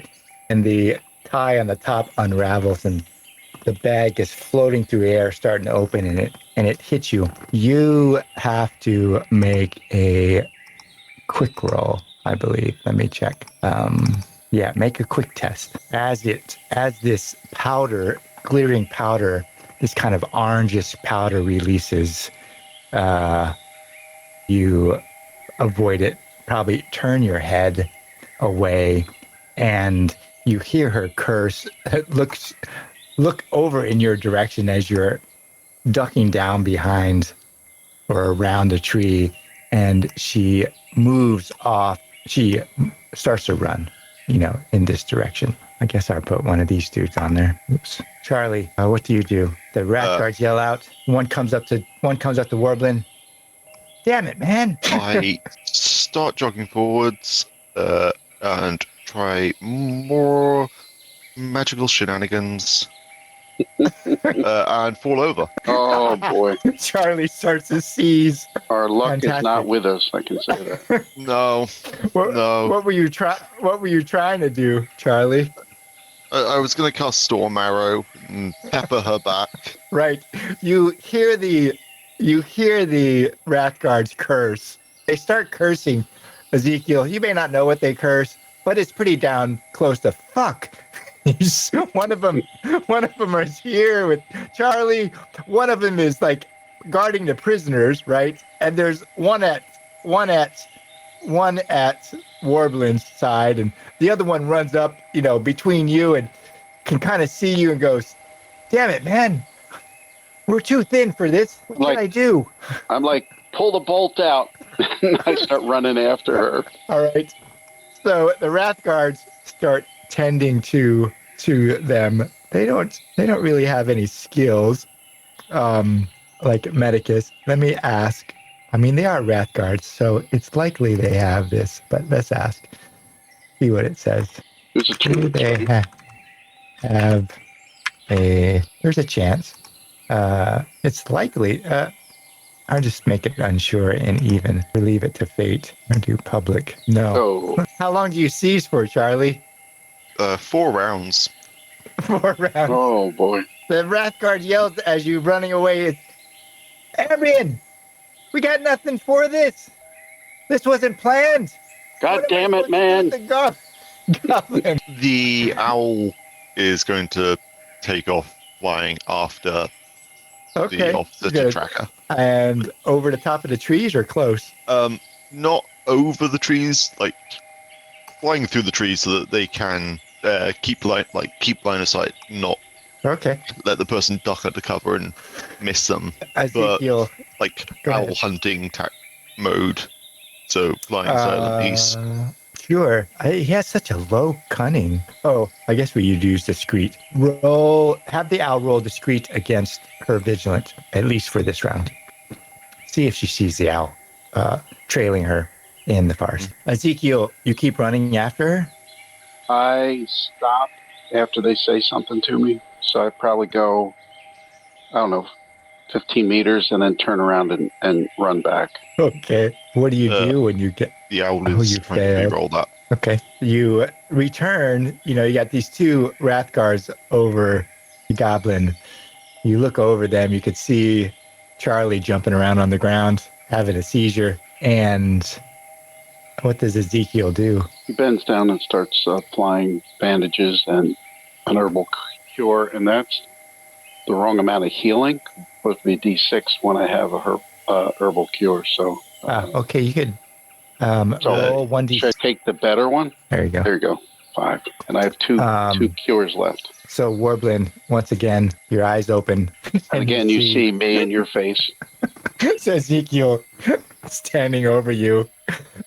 And the tie on the top unravels and the bag is floating through air, starting to open and it hits you. You have to make a quick roll, I believe. Let me check. Yeah, make a quick test. As this powder, clearing powder, this kind of orangish powder releases, you avoid it, probably turn your head away, and you hear her curse. Look over in your direction as you're ducking down behind or around a tree, and she moves off. She starts to run, in this direction. I guess I'll put one of these dudes on there. Oops. Charlie, what do you do? The rat guards yell out. One comes up to Warbleen. Damn it, man! I start jogging forwards and try more magical shenanigans and fall over. Oh boy! Charlie starts to seize. Our luck Fantastic. is not with us. I can say that. No. What were you trying to do, Charlie? I was going to cast Storm Arrow and pepper her back. Right. You hear the Wrathguards curse. They start cursing. Ezekiel, you may not know what they curse, but it's pretty down close to fuck. One of them is here with Charly. One of them is like guarding the prisoners, right? And there's one at Warbleen's side, and the other one runs up, between you and can kind of see you and goes, "Damn it, man, we're too thin for this. What can I do?" I'm like, pull the bolt out. And I start running after her. All right. So the Wrath Guards start tending to them. They don't really have any skills, like Medicus. Let me ask. I mean, they are Wrath Guards, so it's likely they have this. But let's ask. See what it says. Do they have a? There's a chance. It's likely. I'll just make it unsure and even. Leave it to fate. Or do public. No. Oh. How long do you seize for, Charly? 4 rounds. 4 rounds. Oh, boy. The Wrath Guard yells as you running away. Ambrian, we got nothing for this. This wasn't planned. God damn it, man. The goblin. The owl is going to take off flying after Okay. the officer to tracker. And over the top of the trees or close? Not over the trees, like flying through the trees so that they can keep line of sight, not Okay. let the person duck under cover and miss them. Ezekiel. Like Go owl ahead. hunting mode. So flying silent piece. Sure. He has such a low cunning. Oh, I guess we would use discreet. Have the owl roll discreet against her vigilant, at least for this round. See if she sees the owl trailing her in the forest. Ezekiel, you keep running after her? I stop after they say something to me. So I probably go, I don't know, 15 meters and then turn around and run back. Okay. What do you do when you get... The owl Oh, is you trying to failed. re-roll that. Okay. You return, you got these 2 Wrath Guards over the goblin. You look over them, you could see Charly jumping around on the ground, having a seizure. And what does Ezekiel do? He bends down and starts applying bandages and an herbal cure, and that's the wrong amount of healing. Supposed to be D6 when I have a herbal cure. So Okay, you could roll 1d6. should I take the better one? There you go. There you go. 5, and I have two cures left. So Warbleen, once again, your eyes open. And again, you see me in your face. So Ezekiel standing over you.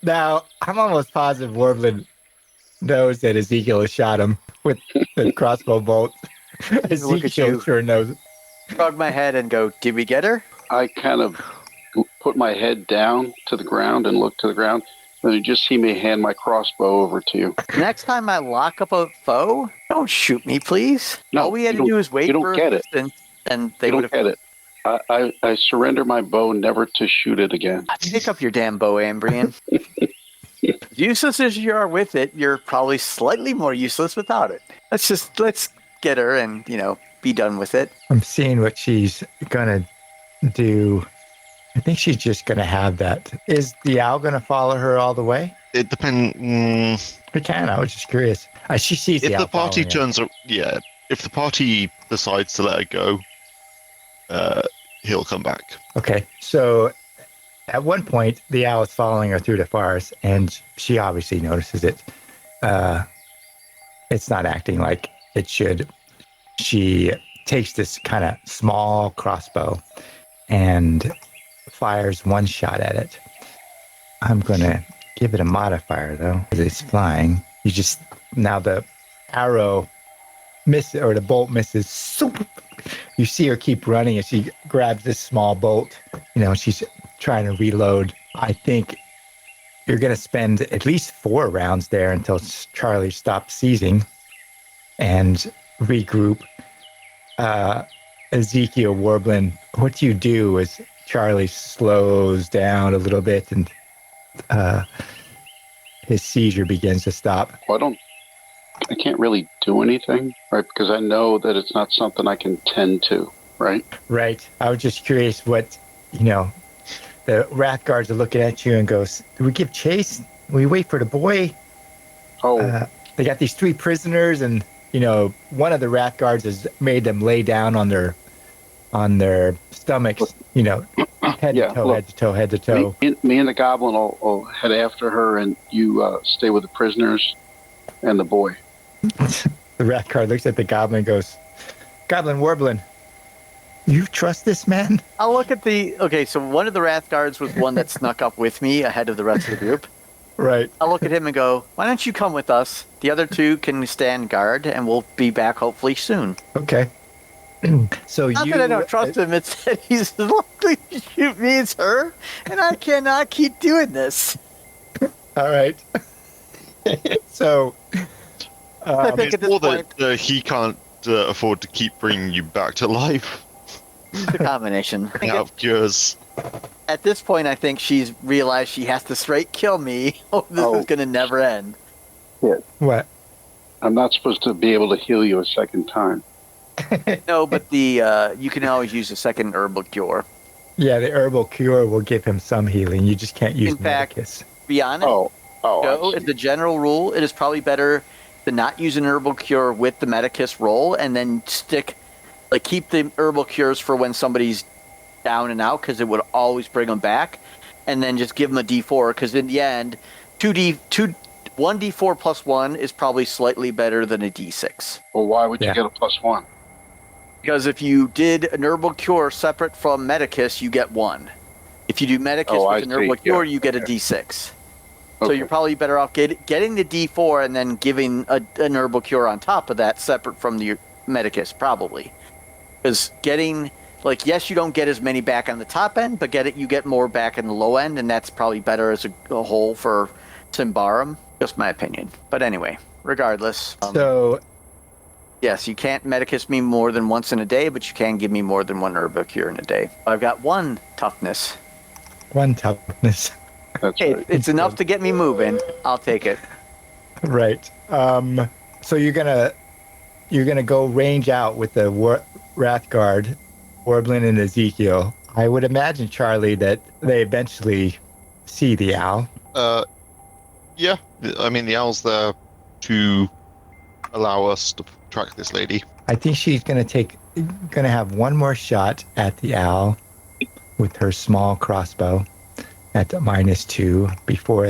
Now, I'm almost positive Warbleen knows that Ezekiel has shot him with the crossbow bolt. Look at Ezekiel you. sure knows. Shrug my head and go, "Did we get her?" I kind of put my head down to the ground and look to the ground. And you just see me hand my crossbow over to you. Next time I lock up a foe, don't shoot me, please. No, All we had you to do is wait you don't for get it. assistance, and they You would don't have. get it. I surrender my bow never to shoot it again. Pick up your damn bow, Ambrian. Useless as you are with it, you're probably slightly more useless without it. Let's get her and be done with it. I'm seeing what she's gonna do. I think she's just gonna have that. Is the owl gonna follow her all the way? It depends. It can. I was just curious. She sees If the owl the party following her. if the party decides to let her go, he'll come back. Okay, so at one point, the owl is following her through the forest, and she obviously notices it. It's not acting like it should. She takes this kind of small crossbow and fires one shot at it. I'm going to give it a modifier, though, because it's flying. Now the arrow misses, or the bolt misses. Soup! You see her keep running as she grabs this small bolt. She's trying to reload. I think you're going to spend at least 4 rounds there until Charly stops seizing and regroup. Ezekiel, Warbleen, what do you do as Charly slows down a little bit and his seizure begins to stop? Well, I can't really do anything, right? Because I know that it's not something I can tend to, right? Right. I was just curious what, the Wrath Guards are looking at you and goes, do we give chase? We wait for the boy. Oh, They got these 3 prisoners, and one of the Wrath guards has made them lay down on their stomachs. Head yeah. to toe, Look, head to toe, head to toe. me and the goblin will head after her, and you stay with the prisoners and the boy. The Wrath guard looks at the goblin and goes, "Goblin Warbleen, you trust this man?" I'll look at okay, so one of the Wrath Guards was one that snuck up with me ahead of the rest of the group. Right. I'll look at him and go, why don't you come with us? The other 2 can stand guard, and we'll be back hopefully soon. Okay. So Not that I don't trust him, it's that he's likely to shoot me as her, and I cannot keep doing this. All right. So I think at It's this more point, that he can't afford to keep bringing you back to life. it's a combination. I think Out of cures. at this point, I think she's realized she has to straight kill me, or this is going to never end. what? I'm not supposed to be able to heal you a second time. No, but you can always use a second herbal cure. Yeah, the herbal cure will give him some healing. You just can't use In fact- Medicus. Be honest, Oh, Joe, I as see. a general rule, it is probably better to not use an herbal cure with the Medicus roll, and then keep the herbal cures for when somebody's down and out, because it would always bring them back, and then just give them a D4, because in the end, 1D4 plus 1 is probably slightly better than a D6. Well, why would Yeah. you get a +1? Because if you did an herbal cure separate from Medicus, you get 1. If you do Medicus Oh, I with an see. herbal cure, Yeah. you get a Okay. D6. So Okay. you're probably better off getting the D4 and then giving an herbal cure on top of that, separate from the Medicus, probably. Because getting, yes, you don't get as many back on the top end, but you get more back in the low end, and that's probably better as a whole for Symbaroum. Just my opinion. But anyway, regardless. So Yes, you can't Medicus me more than once in a day, but you can give me more than 1 herbal cure in a day. I've got 1 toughness. 1 toughness. That's Hey, right. it's enough to get me moving. I'll take it. Right. So you're gonna go range out with the Wrath Guard, Warbleen and Ezekiel. I would imagine, Charlie, that they eventually see the owl. Yeah. I mean, the owl's there to allow us to track this lady. I think she's gonna have one more shot at the owl with her small crossbow at the -2 before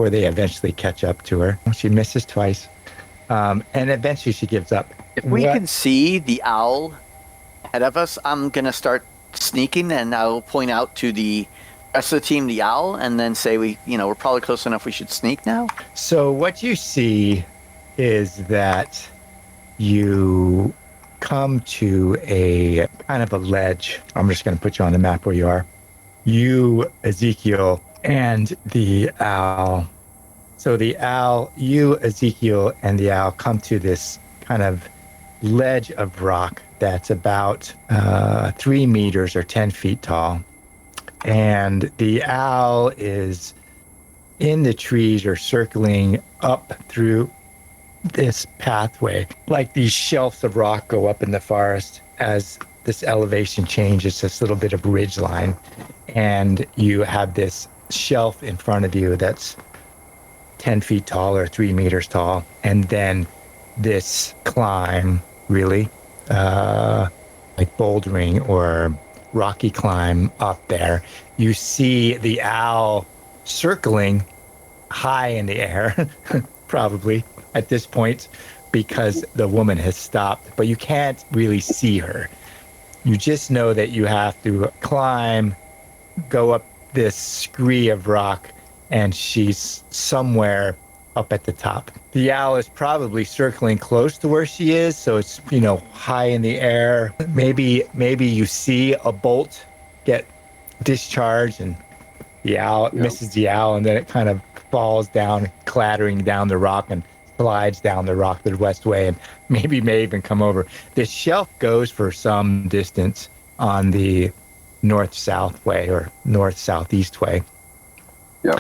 they eventually catch up to her. She misses twice, and eventually she gives up. If we What- can see the owl ahead of us, I'm going to start sneaking, and I'll point out to the rest of the team the owl, and then say we're probably close enough, we should sneak now. So what you see is that you come to a kind of a ledge. I'm just going to put you on the map where you are. You, Ezekiel, and the owl. So the owl, you, Ezekiel, and the owl come to this kind of ledge of rock that's about 3 meters or 10 feet tall. And the owl is in the trees or circling up through this pathway. Like these shelves of rock go up in the forest as this elevation changes, this little bit of ridge line. And you have this shelf in front of you that's 10 feet tall or 3 meters tall. And then this climb, really, like bouldering or rocky climb up there. You see the owl circling high in the air, probably at this point, because the woman has stopped, but you can't really see her. You just know that you have to climb, go up this scree of rock, and she's somewhere up at the top. The owl is probably circling close to where she is, so it's, high in the air. Maybe you see a bolt get discharged and the owl misses the owl, and then it kind of falls down, clattering down the rock and slides down the rock the west way, and maybe may even come over. The shelf goes for some distance on the north-south way or north-southeast way. Yeah.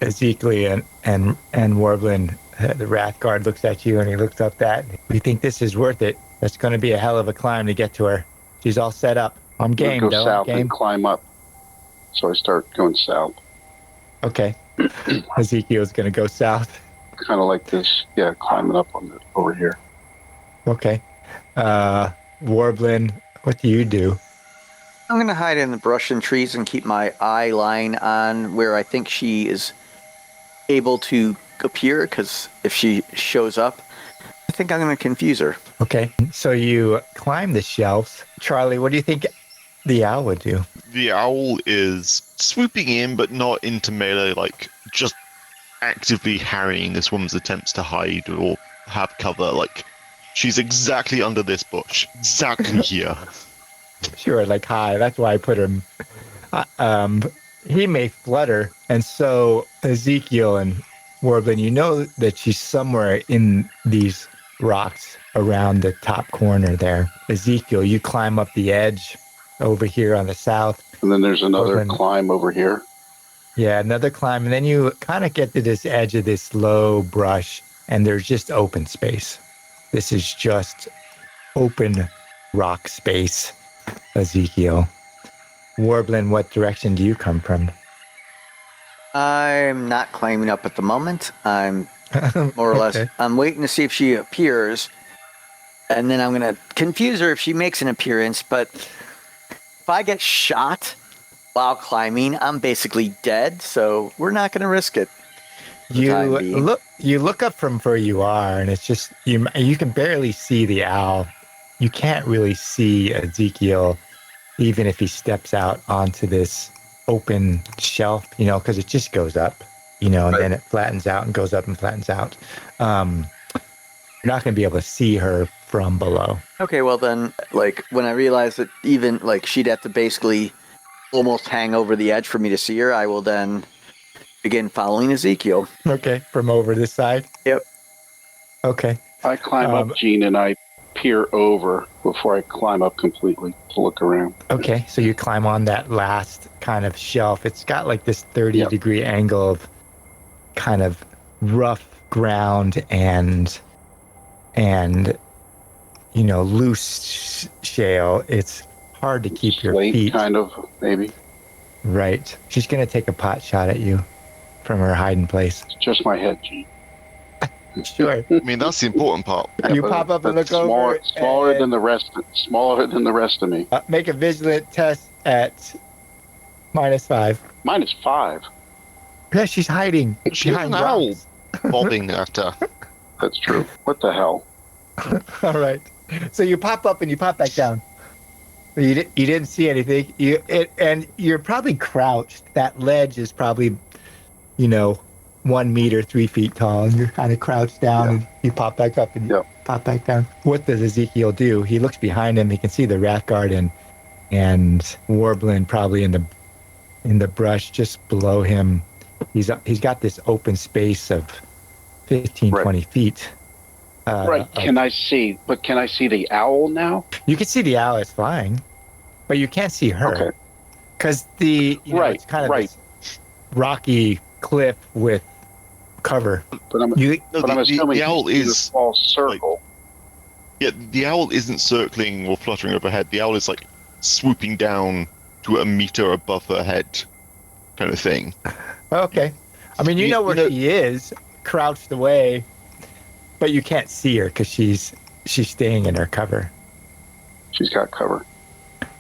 Ezekiel and Warbleen, the Wrath Guard, looks at you and he looks up that. We think this is worth it. That's going to be a hell of a climb to get to her. She's all set up. I'm game, Go though. I'm south game. and climb up. So I start going south. Okay. Ezekiel's going to go south. Kind of like this. Yeah, climbing up on over here. Okay. Warbleen, what do you do? I'm going to hide in the brush and trees and keep my eye line on where I think she is able to appear, because if she shows up, I think I'm going to confuse her. Okay. So you climb the shelves. Charlie, what do you think the owl would do? The owl is swooping in, but not into melee, like just actively harrying this woman's attempts to hide or have cover. Like, she's exactly under this bush. Exactly here. Sure, like hi. That's why I put him. He may flutter, and so Ezekiel and Warbling, you know that she's somewhere in these rocks around the top corner there. Ezekiel, you climb up the edge over here on the south. And then there's another Warbling, climb over here. yeah, another climb, and then you kind of get to this edge of this low brush, and there's just open space. This is just open rock space. Ezekiel. Warbling, what direction do you come from? I'm not climbing up at the moment. I'm more or less, Okay. I'm waiting to see if she appears, and then I'm going to confuse her if she makes an appearance. But if I get shot while climbing, I'm basically dead, so we're not going to risk it. You look up from where you are, and it's just you can barely see the owl. You can't really see Ezekiel, even if he steps out onto this open shelf, because it just goes up, and then it flattens out and goes up and flattens out. You're not going to be able to see her from below. Okay, well then, like, when I realize that even, like, she'd have to basically almost hang over the edge for me to see her, I will then begin following Ezekiel. Okay, from over this side? Yep. Okay. I climb up, Gene, and I peer over before I climb up completely to look around. Okay, so you climb on that last kind of shelf. It's got like this 30-degree angle of kind of rough ground and loose shale. It's hard to keep your Slate, feet. kind of, maybe. Right. She's going to take a pot shot at you from her hiding place. It's just my head, Gene. Sure. I mean, that's the important part. You But pop up and look that's smaller, over. smaller and, than the rest. Smaller than the rest of me. make a vigilant test at -5. -5. Yeah, she's hiding She's behind an owl. rocks. Bobbing at her. That's true. What the hell? All right. So you pop up and you pop back down. You didn't see anything. And you're probably crouched. That ledge is probably, 1 meter, 3 feet tall, and you're kind of crouched down, and you pop back up and you pop back down. What does Ezekiel do? He looks behind him. He can see the Wrathguard and Warbling probably in the brush just below him. He's got this open space of 15, 20 feet. Right. Can I see the owl now? You can see the owl is flying, but you can't see her. Okay. Because it's kind of this rocky cliff with cover. But I'm assuming the owl he's in a is small circle. Yeah, the owl isn't circling or fluttering overhead. The owl is like swooping down to a meter above her head, kind of thing. Okay. I mean, you know where she is, crouched away, but you can't see her because she's staying in her cover. She's got cover.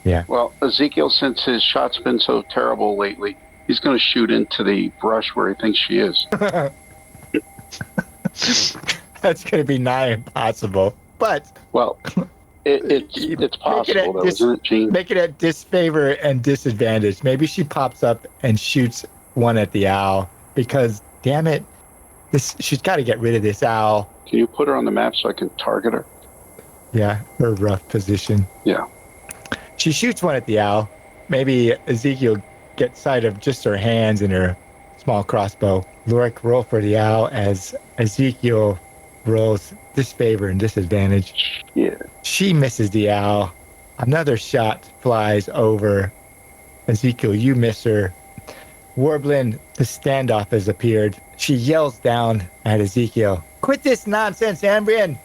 Yeah. Well, Ezekiel, since his shot's been so terrible lately, he's going to shoot into the brush where he thinks she is. That's going to be nigh impossible. But Well, it's possible, though, isn't it, Gene? make it at disfavor and disadvantage. Maybe she pops up and shoots one at the owl because, damn it, she's got to get rid of this owl. Can you put her on the map so I can target her? Yeah, her rough position. Yeah. She shoots one at the owl. Maybe Ezekiel gets sight of just her hands and her small crossbow. Lorik, roll for the owl as Ezekiel rolls disfavor and disadvantage. Yeah. She misses the owl. Another shot flies over. Ezekiel, you miss her. Warbling, the standoff has appeared. She yells down at Ezekiel. Quit this nonsense, Ambrian.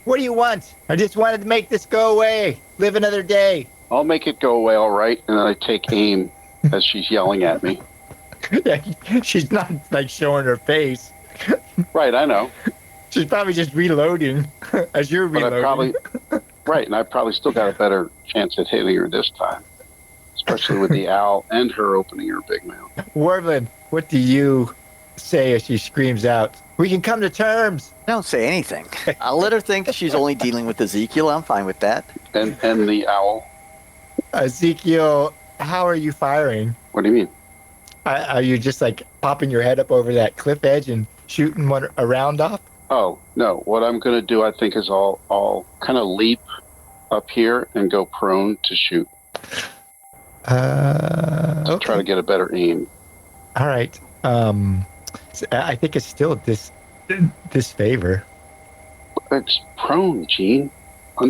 What do you want? I just wanted to make this go away. Live another day. I'll make it go away, all right, and then I take aim as she's yelling at me. Yeah, she's not like showing her face. Right, I know. She's probably just reloading as you're But reloading. and I probably still got a better chance at hitting her this time. Especially with the owl and her opening her big mouth. Warbleen, what do you say as she screams out, "We can come to terms"? Don't say anything. I'll let her think she's only dealing with Ezekiel. I'm fine with that. And the owl. Ezekiel, how are you firing? What do you mean? Are you just like popping your head up over that cliff edge and shooting one a round off? Oh, no. What I'm going to do, I think, is I'll kind of leap up here and go prone to shoot. Okay. Try to get a better aim. All right. I think it's still disfavor. It's prone, Gene.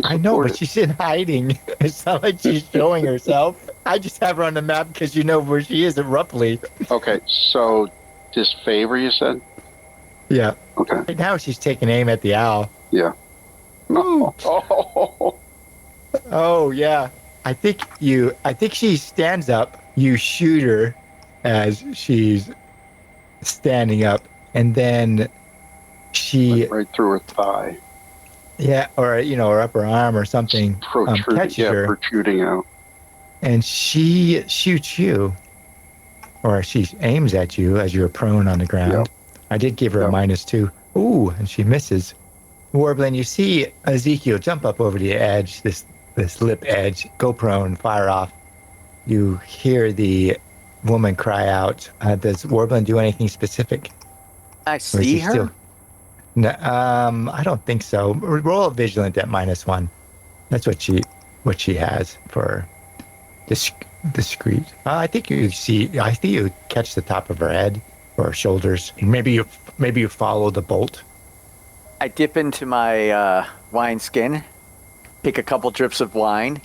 I know, but Unsupported. she's in hiding. It's not like she's showing herself. I just have her on the map because you know where she is abruptly. Okay, so disfavor, you said? Yeah. Okay. Right now she's taking aim at the owl. Yeah. Ooh. Oh. Oh yeah. I think she stands up. You shoot her as she's standing up, and then she Right through her thigh. or her upper arm or something catches her, protruding out. and she shoots you, or she aims at you as you're prone on the ground. Yep. I did give her a -2. Ooh, and she misses. Warbling, you see Ezekiel jump up over the edge, this lip edge, go prone, fire off. You hear the woman cry out. Does Warbling do anything specific? I Or is see he her. still- No, I don't think so. Roll a vigilant at -1. That's what she has for discreet. I think you catch the top of her head or shoulders. Maybe you follow the bolt. I dip into my wine skin, pick a couple drips of wine,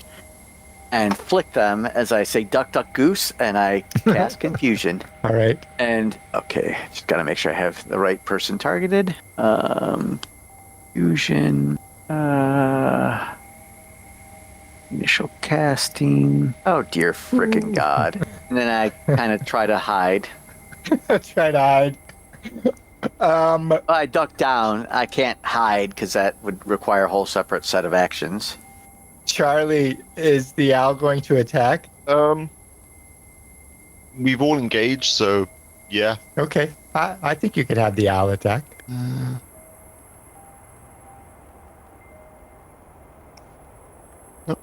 and flick them as I say "duck, duck, goose," and I cast confusion. All right. And okay, just gotta make sure I have the right person targeted. Fusion. Initial casting. Oh dear frickin' god! And then I kind of try to hide. Try to hide. I duck down. I can't hide because that would require a whole separate set of actions. Charly, is the owl going to attack? We've all engaged, so yeah. Okay. I think you could have the owl attack. Nope.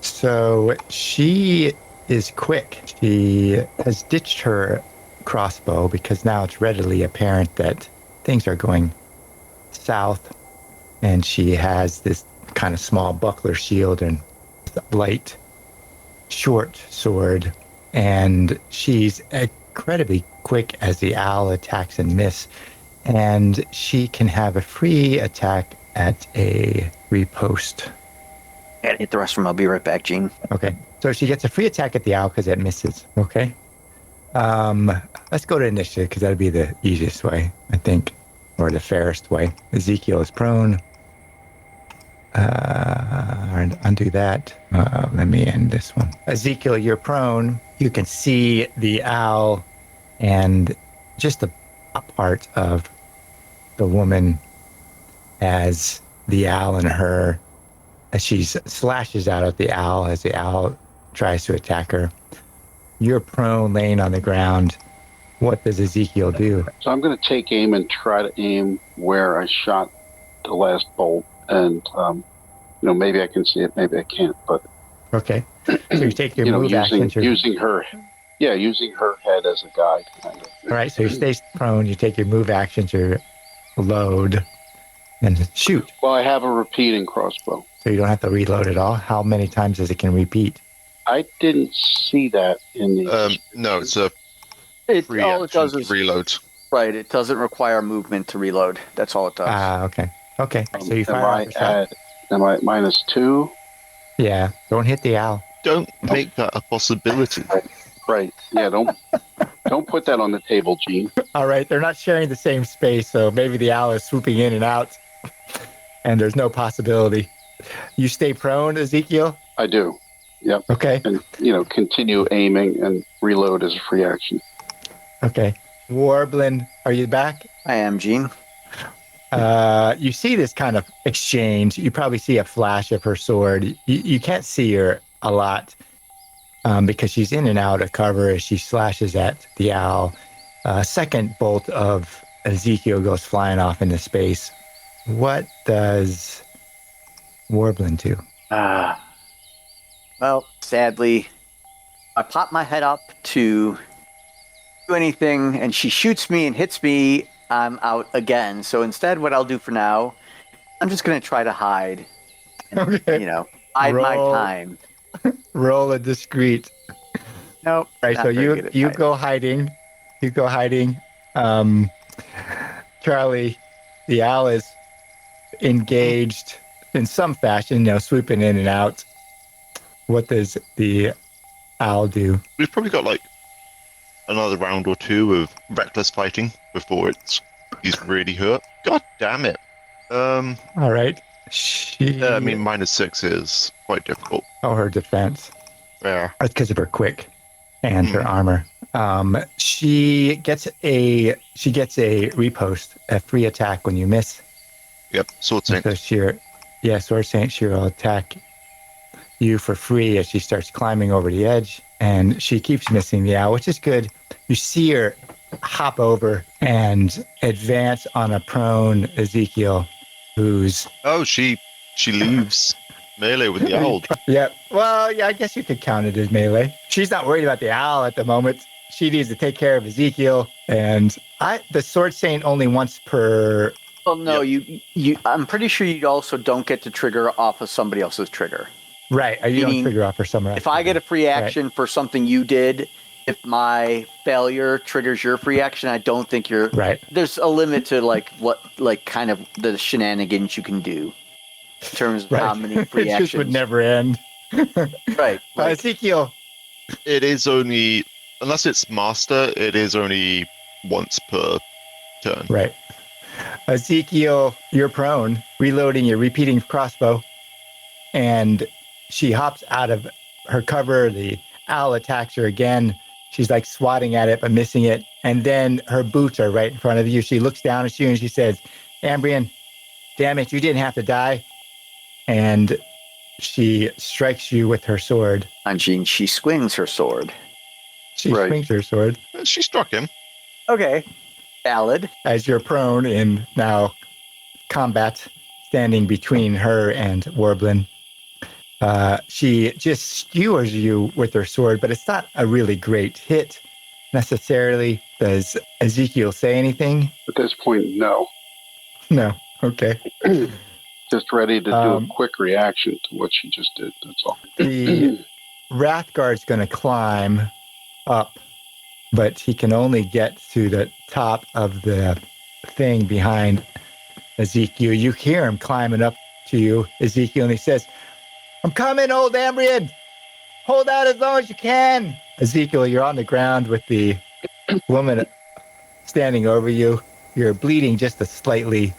So she is quick. She has ditched her crossbow because now it's readily apparent that things are going south, and she has this kind of small buckler shield and light short sword, and she's incredibly quick as the owl attacks and miss, and she can have a free attack at a repost. Gotta hit the restroom. I'll be right back, Gene. Okay, so she gets a free attack at the owl because it misses. Okay, let's go to initiative because that'd be the easiest way, I think, or the fairest way. Ezekiel is prone. Undo that. Let me end this one. Ezekiel, you're prone. You can see the owl and just a part of the woman as the owl and her, as she slashes out at the owl as the owl tries to attack her. You're prone, laying on the ground. What does Ezekiel do? So I'm going to take aim and try to aim where I shot the last bolt. And, maybe I can see it, maybe I can't. But Okay. So you take your move action. using her head as a guide, kind of. All right, so you stay prone, you take your move action to load and shoot. Well, I have a repeating crossbow. So you don't have to reload at all? How many times does it can repeat? I didn't see that in the... No, it's a free All it action does to is reload. right. It doesn't require movement to reload. That's all it does. Okay. Okay, so you am fire I off a shot. am I -2? Yeah, don't hit the owl. Don't make that a possibility. Right. Yeah, don't put that on the table, Gene. All right, they're not sharing the same space, so maybe the owl is swooping in and out, and there's no possibility. You stay prone, Ezekiel? I do. Yep. Okay. And, continue aiming and reload as a free action. Okay. Warbleen, are you back? I am, Gene. You see this kind of exchange. You probably see a flash of her sword. You can't see her a lot because she's in and out of cover as she slashes at the owl. Second bolt of Ezekiel goes flying off into space. What does Warbleen do? Well, sadly, I pop my head up to do anything, and she shoots me and hits me. I'm out again. So instead, what I'll do for now, I'm just going to try to hide. Okay. Bide my Roll. time. Roll a discreet. Nope. Right, not so very good at hiding. go hiding. You go hiding. Charly, the owl is engaged in some fashion, swooping in and out. What does the owl do? We've probably got like another round or two of reckless fighting before he's really hurt. God damn it. All right. -6 is quite difficult. Her defense. Yeah. That's because of her quick and her armor. She gets a repost, a free attack when you miss. Yep. Sword Saint. So Sword Saint, she will attack you for free as she starts climbing over the edge, and she keeps missing the owl, which is good. You see her hop over and advance on a prone Ezekiel, who's she leaves melee with the owl. Yeah. Well, yeah, I guess you could count it as melee. She's not worried about the owl at the moment. She needs to take care of Ezekiel, and the Sword Saint only once per. Well, no, Yep. you. I'm pretty sure you also don't get to trigger off of somebody else's trigger. Right. You don't Meaning, trigger off for someone else. If I get a free action for something you did, if my failure triggers your free action, I don't think you're right. There's a limit to kind of the shenanigans you can do in terms of how many free It actions. just would never end. Right. Ezekiel. It is only, unless it's master, it is only once per turn. Right. Ezekiel, you're prone, reloading your repeating crossbow, and she hops out of her cover. The owl attacks her again. She's like swatting at it, but missing it. And then her boots are right in front of you. She looks down at you and she says, Ambrian, damn it, you didn't have to die. And she strikes you with her sword. And she swings her sword. She swings her sword. She struck him. Okay. Valid. As you're prone in now combat, standing between her and Warbleen. She just skewers you with her sword, but it's not a really great hit necessarily. Does Ezekiel say anything? At this point, no. No. Okay. Just ready to do a quick reaction to what she just did. That's all. The Wrathguard's going to climb up, but he can only get to the top of the thing behind Ezekiel. You hear him climbing up to you, Ezekiel, and he says, I'm coming, old Ambrian. Hold out as long as you can. Ezekiel, you're on the ground with the woman standing over you. You're bleeding just slightly.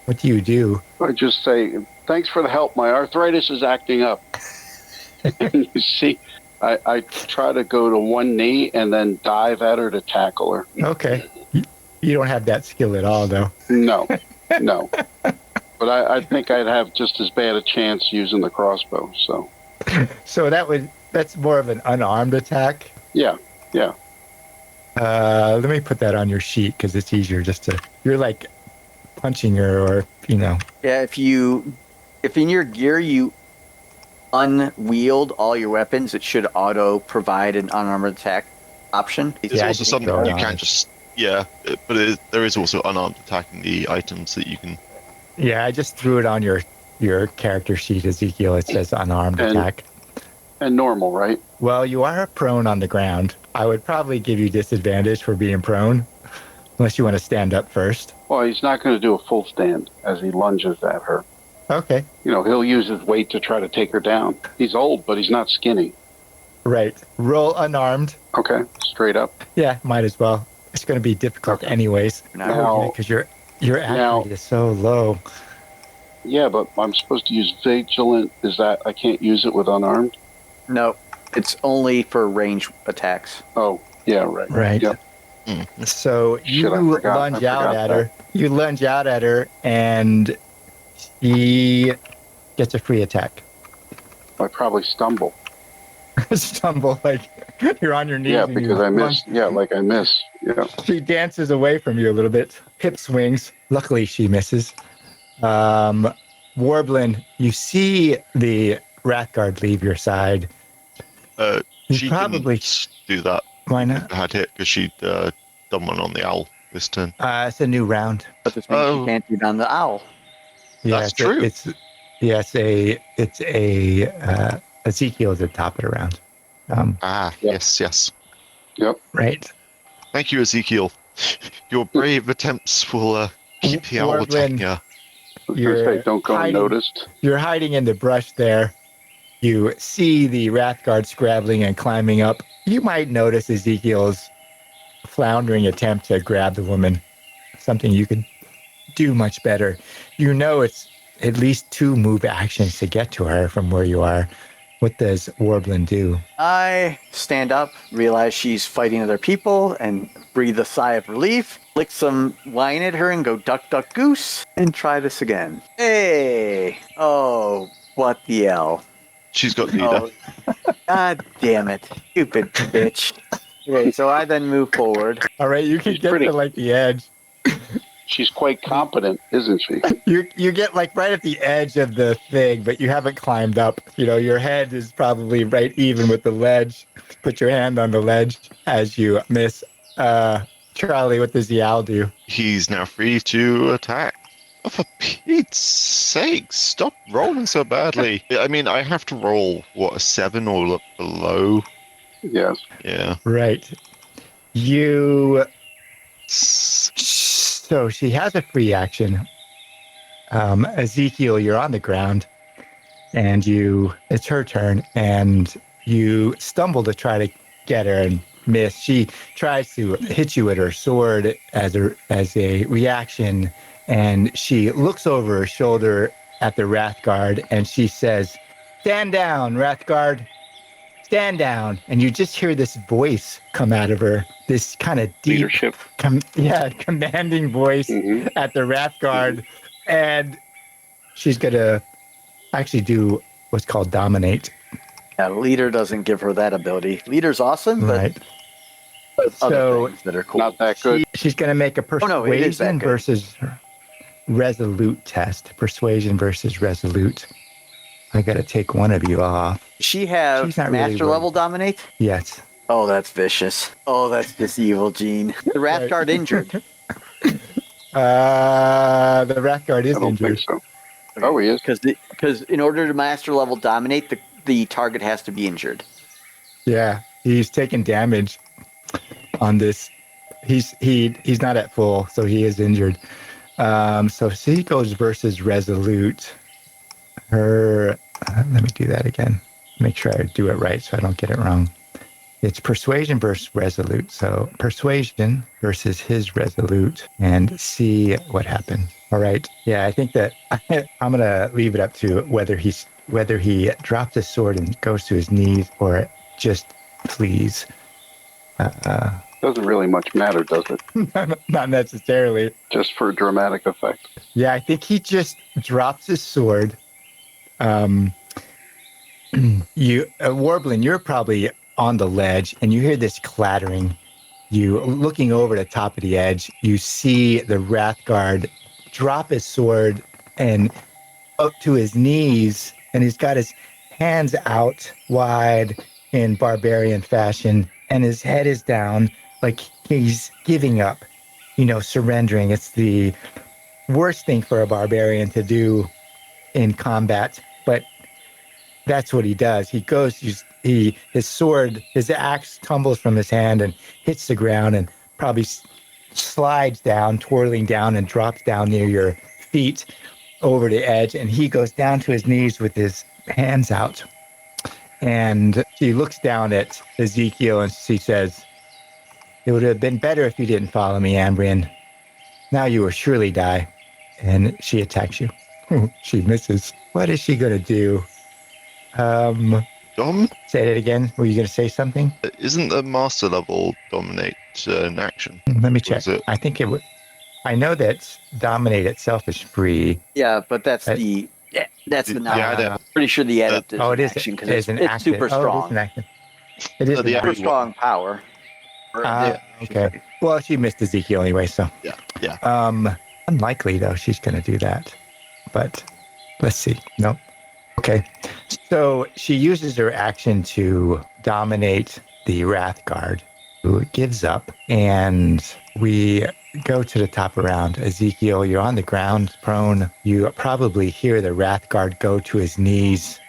What do you do? I just say, thanks for the help. My arthritis is acting up. You see, I try to go to one knee and then dive at her to tackle her. Okay. You don't have that skill at all, though. No. But I think I'd have just as bad a chance using the crossbow. So that's more of an unarmed attack. Yeah. Let me put that on your sheet because it's easier you're like punching her or. Yeah, if in your gear you unwield all your weapons, it should auto provide an unarmored attack option. It's also something you can't just. Yeah, but there is also unarmed attack in the items that you can. Yeah, I just threw it on your character sheet, Ezekiel. It says unarmed attack. And normal, right? Well, you are prone on the ground. I would probably give you disadvantage for being prone, unless you want to stand up first. Well, he's not going to do a full stand as he lunges at her. Okay. He'll use his weight to try to take her down. He's old, but he's not skinny. Right. Roll unarmed. Okay, straight up. Yeah, might as well. It's going to be difficult anyways. Because your accuracy is so low. Yeah, but I'm supposed to use vigilant. Is that I can't use it with unarmed? No, it's only for range attacks. Oh, yeah, right. Right. Yep. So you Shit, I forgot. lunge I out forgot at that. her. You lunge out at her, and she gets a free attack. I probably stumble. Stumble like you're on your knees. Yeah, and because you I lunge. miss. Yeah, like I miss. Yeah. She dances away from you a little bit. Hip swings. Luckily, she misses. Warbleen, you see the Wrathguard leave your side. You She probably couldn't do that. Why not? Had hit because she'd done one on the owl this turn. It's a new round. But this means Oh. you can't do it on the owl. Yeah, That's true. It's Ezekiel at the top of the round. Yep. Yes. Yep. Right. Thank you, Ezekiel. Your brave attempts will keep the owl attacking her. I was gonna say, don't go unnoticed. You're hiding in the brush there. You see the Wrathguard scrabbling and climbing up. You might notice Ezekiel's floundering attempt to grab the woman. Something you could do much better. You know it's at least 2 move actions to get to her from where you are. What does Warbleen do? I stand up, realize she's fighting other people, and breathe a sigh of relief, lick some wine at her, and go duck, duck, goose, and try this again. Hey! Oh, what the hell? She's got leader. Oh, God damn it. Stupid bitch. Okay, so I then move forward. All right, you can She's get pretty- to like the edge. She's quite competent, isn't she? You get like right at the edge of the thing, but you haven't climbed up. You know, your head is probably right even with the ledge. Put your hand on the ledge as you miss. Charly, what does the owl do? He's now free to attack. Oh, for Pete's sake, stop rolling so badly. I mean, I have to roll, what, a 7 or below? Yes. Yeah. Right. So she has a free action. Ezekiel, you're on the ground, and it's her turn, and you stumble to try to get her and miss. She tries to hit you with her sword as a reaction, and she looks over her shoulder at the Wrathguard, and she says, "Stand down, Wrathguard. Stand down." And you just hear this voice come out of her, this kind of deep, Leadership. commanding voice Mhm. at the Wrathguard. And she's going to actually do what's called dominate. Yeah, leader doesn't give her that ability. Leader's awesome, but Right. other So things that are cool. Not that good. she's going to make a Oh, no, it is that persuasion good. versus resolute test. Persuasion versus resolute. I got to take one of you off. She have She's not really master worried. level dominate? Yes. Oh, that's vicious. Oh, that's just evil, Gene. The Wrathguard injured. The Wrathguard is I don't think injured. so. Oh, he is. Because in order to master level dominate, the target has to be injured. Yeah, he's taking damage on this. He's not at full, so he is injured. So she goes versus resolute. Let me do that again. Make sure I do it right so I don't get it wrong. It's persuasion versus resolute. So persuasion versus his resolute, and see what happens. All right. Yeah, I think that I'm gonna leave it up to whether he drops his sword and goes to his knees or just flees. Doesn't really much matter, does it? Not necessarily. Just for dramatic effect. Yeah, I think he just drops his sword. Warbling, you're probably on the ledge, and you hear this clattering. You looking over the top of the edge, you see the Wrathguard drop his sword and up to his knees, and he's got his hands out wide in barbarian fashion, and his head is down like he's giving up, surrendering. It's the worst thing for a barbarian to do in combat, but that's what he does. He goes, his axe tumbles from his hand and hits the ground and probably slides down, twirling down, and drops down near your feet over the edge. And he goes down to his knees with his hands out. And she looks down at Ezekiel and she says, "It would have been better if you didn't follow me, Ambrian. Now you will surely die." And she attacks you. She misses. What is she going to do? Dom? Say it again. Were you going to say something? Isn't the master level dominate an action? Let me Or check. is it? I think it would. I know that dominate itself is free. Yeah, but that's Uh, that's the Yeah, not. that- Pretty sure the adept is Oh, it an is. action because It it's, is an it's active. super Oh, it is strong. an active. It is No, an the active. Super strong power. Okay. Well, she missed Ezekiel anyway, so. Yeah. Unlikely though. She's going to do that, but let's see. Nope. Okay. So she uses her action to dominate the Wrath Guard, who gives up, and we go to the top round. Ezekiel, you're on the ground, prone. You probably hear the Wrath Guard go to his knees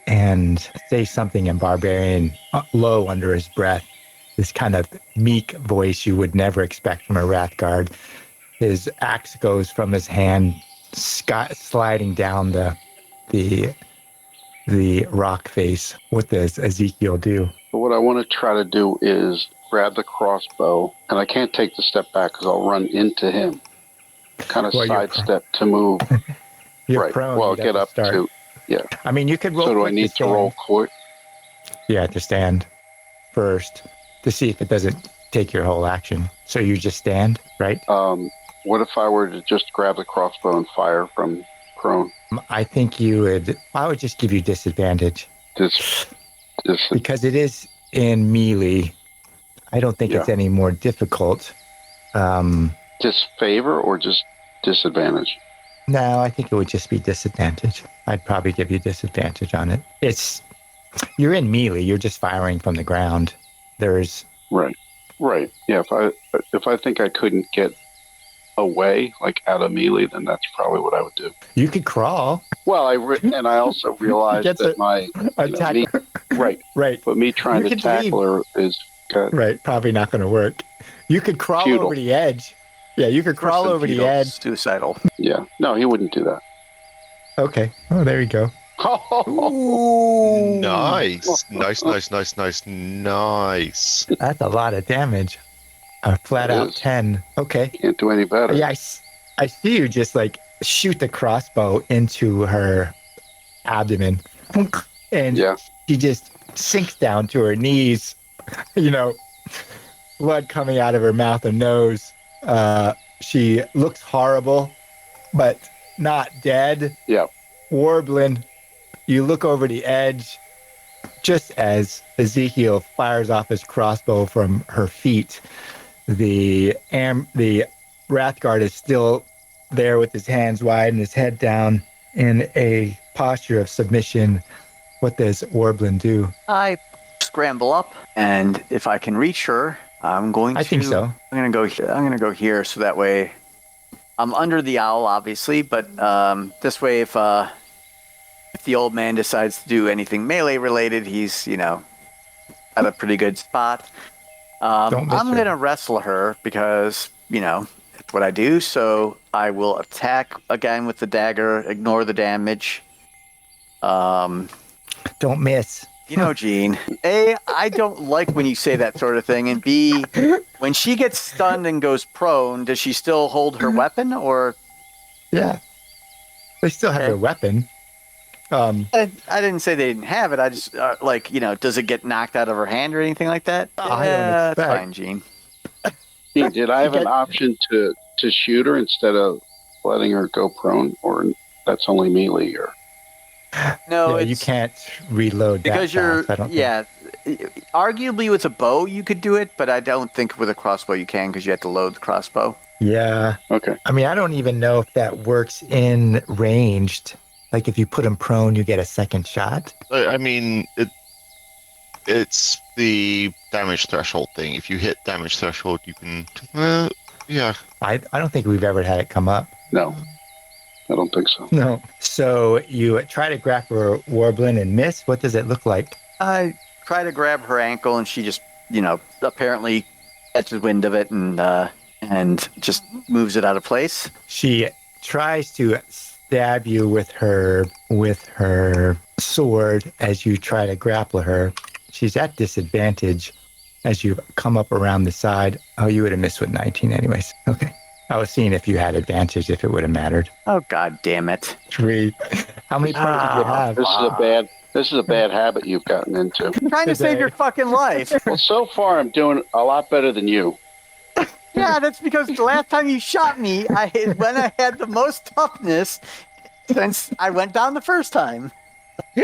and say something in barbarian, low under his breath. This kind of meek voice you would never expect from a Wrath Guard. His axe goes from his hand, sliding down the rock face. What does Ezekiel do? But what I want to try to do is grab the crossbow, and I can't take the step back because I'll run into him. Kind of Well, you're sidestep to move. You're Right. prone. Well, you'd have get to up start. to. Yeah. I mean, you could roll. So do I quick need to stand. roll quick? Yeah, to stand first to see if it doesn't take your whole action. So you just stand, right? What if I were to just grab the crossbow and fire from prone? I think I would just give you disadvantage This because it is in melee. I don't think it's any more difficult. disfavor or just disadvantage? No, I think it would just be disadvantage. I'd probably give you disadvantage on it. You're in melee. You're just firing from the ground. There's Right. Yeah. If I think I couldn't get away, like out of melee, then that's probably what I would do. you could crawl. Well, I also realized Gets that my Attack. right, but me trying You to could tackle her is Right, probably not going to work. You could crawl Futile. over the edge. Yeah, you could crawl over the edge. Suicidal. yeah. No, he wouldn't do that. Okay. Oh, there you go. Ooh. Nice. Nice. That's a lot of damage. A flat It out is. 10. Okay. Can't do any better. Yeah, I see you just like shoot the crossbow into her abdomen. And Yeah. she just sinks down to her knees, blood coming out of her mouth and nose. She looks horrible, but not dead. Yeah. Warbleen, you look over the edge just as Ezekiel fires off his crossbow from her feet. The Wrathguard is still there with his hands wide and his head down in a posture of submission. What does Warbleen do? I scramble up, and if I can reach her, I'm going to. I think so. I'm gonna go here, so that way I'm under the owl, obviously. But this way, if the old man decides to do anything melee related, he's at a pretty good spot. Don't miss I'm her. gonna wrestle her because it's what I do. So I will attack again with the dagger, ignore the damage. Don't miss. Gene, A, I don't like when you say that sort of thing, and B, when she gets stunned and goes prone, does she still hold her weapon, or? Yeah. They still have Okay. their weapon. I didn't say they didn't have it. I just, does it get knocked out of her hand or anything like that? I don't That's expect. fine, Gene. Hey, did I have an option to shoot her instead of letting her go prone, or that's only melee? Or No, yeah, you it's can't reload that because you're, fast, I don't think. yeah, arguably with a bow you could do it, but I don't think with a crossbow you can because you have to load the crossbow. Yeah. okay, I mean, I don't even know if that works in ranged. Like if you put him prone, you get a second shot. I mean, it's the damage threshold thing. If you hit damage threshold, you can. Yeah. I don't think we've ever had it come up. no, I don't think so. No. So you try to grapple Warbleen and miss. What does it look like? I try to grab her ankle, and she just, apparently catches wind of it and just moves it out of place. She tries to stab you with her sword as you try to grapple her. She's at disadvantage as you come up around the side. Oh, you would have missed with 19 anyways. Okay. I was seeing if you had advantage, if it would have mattered. Oh, God damn it. 3. How many points do you have? This is a This is a bad habit you've gotten into. I'm trying to save your fucking life. Well, so far I'm doing a lot better than you. Yeah, that's because the last time you shot me, when I had the most toughness since I went down the first time.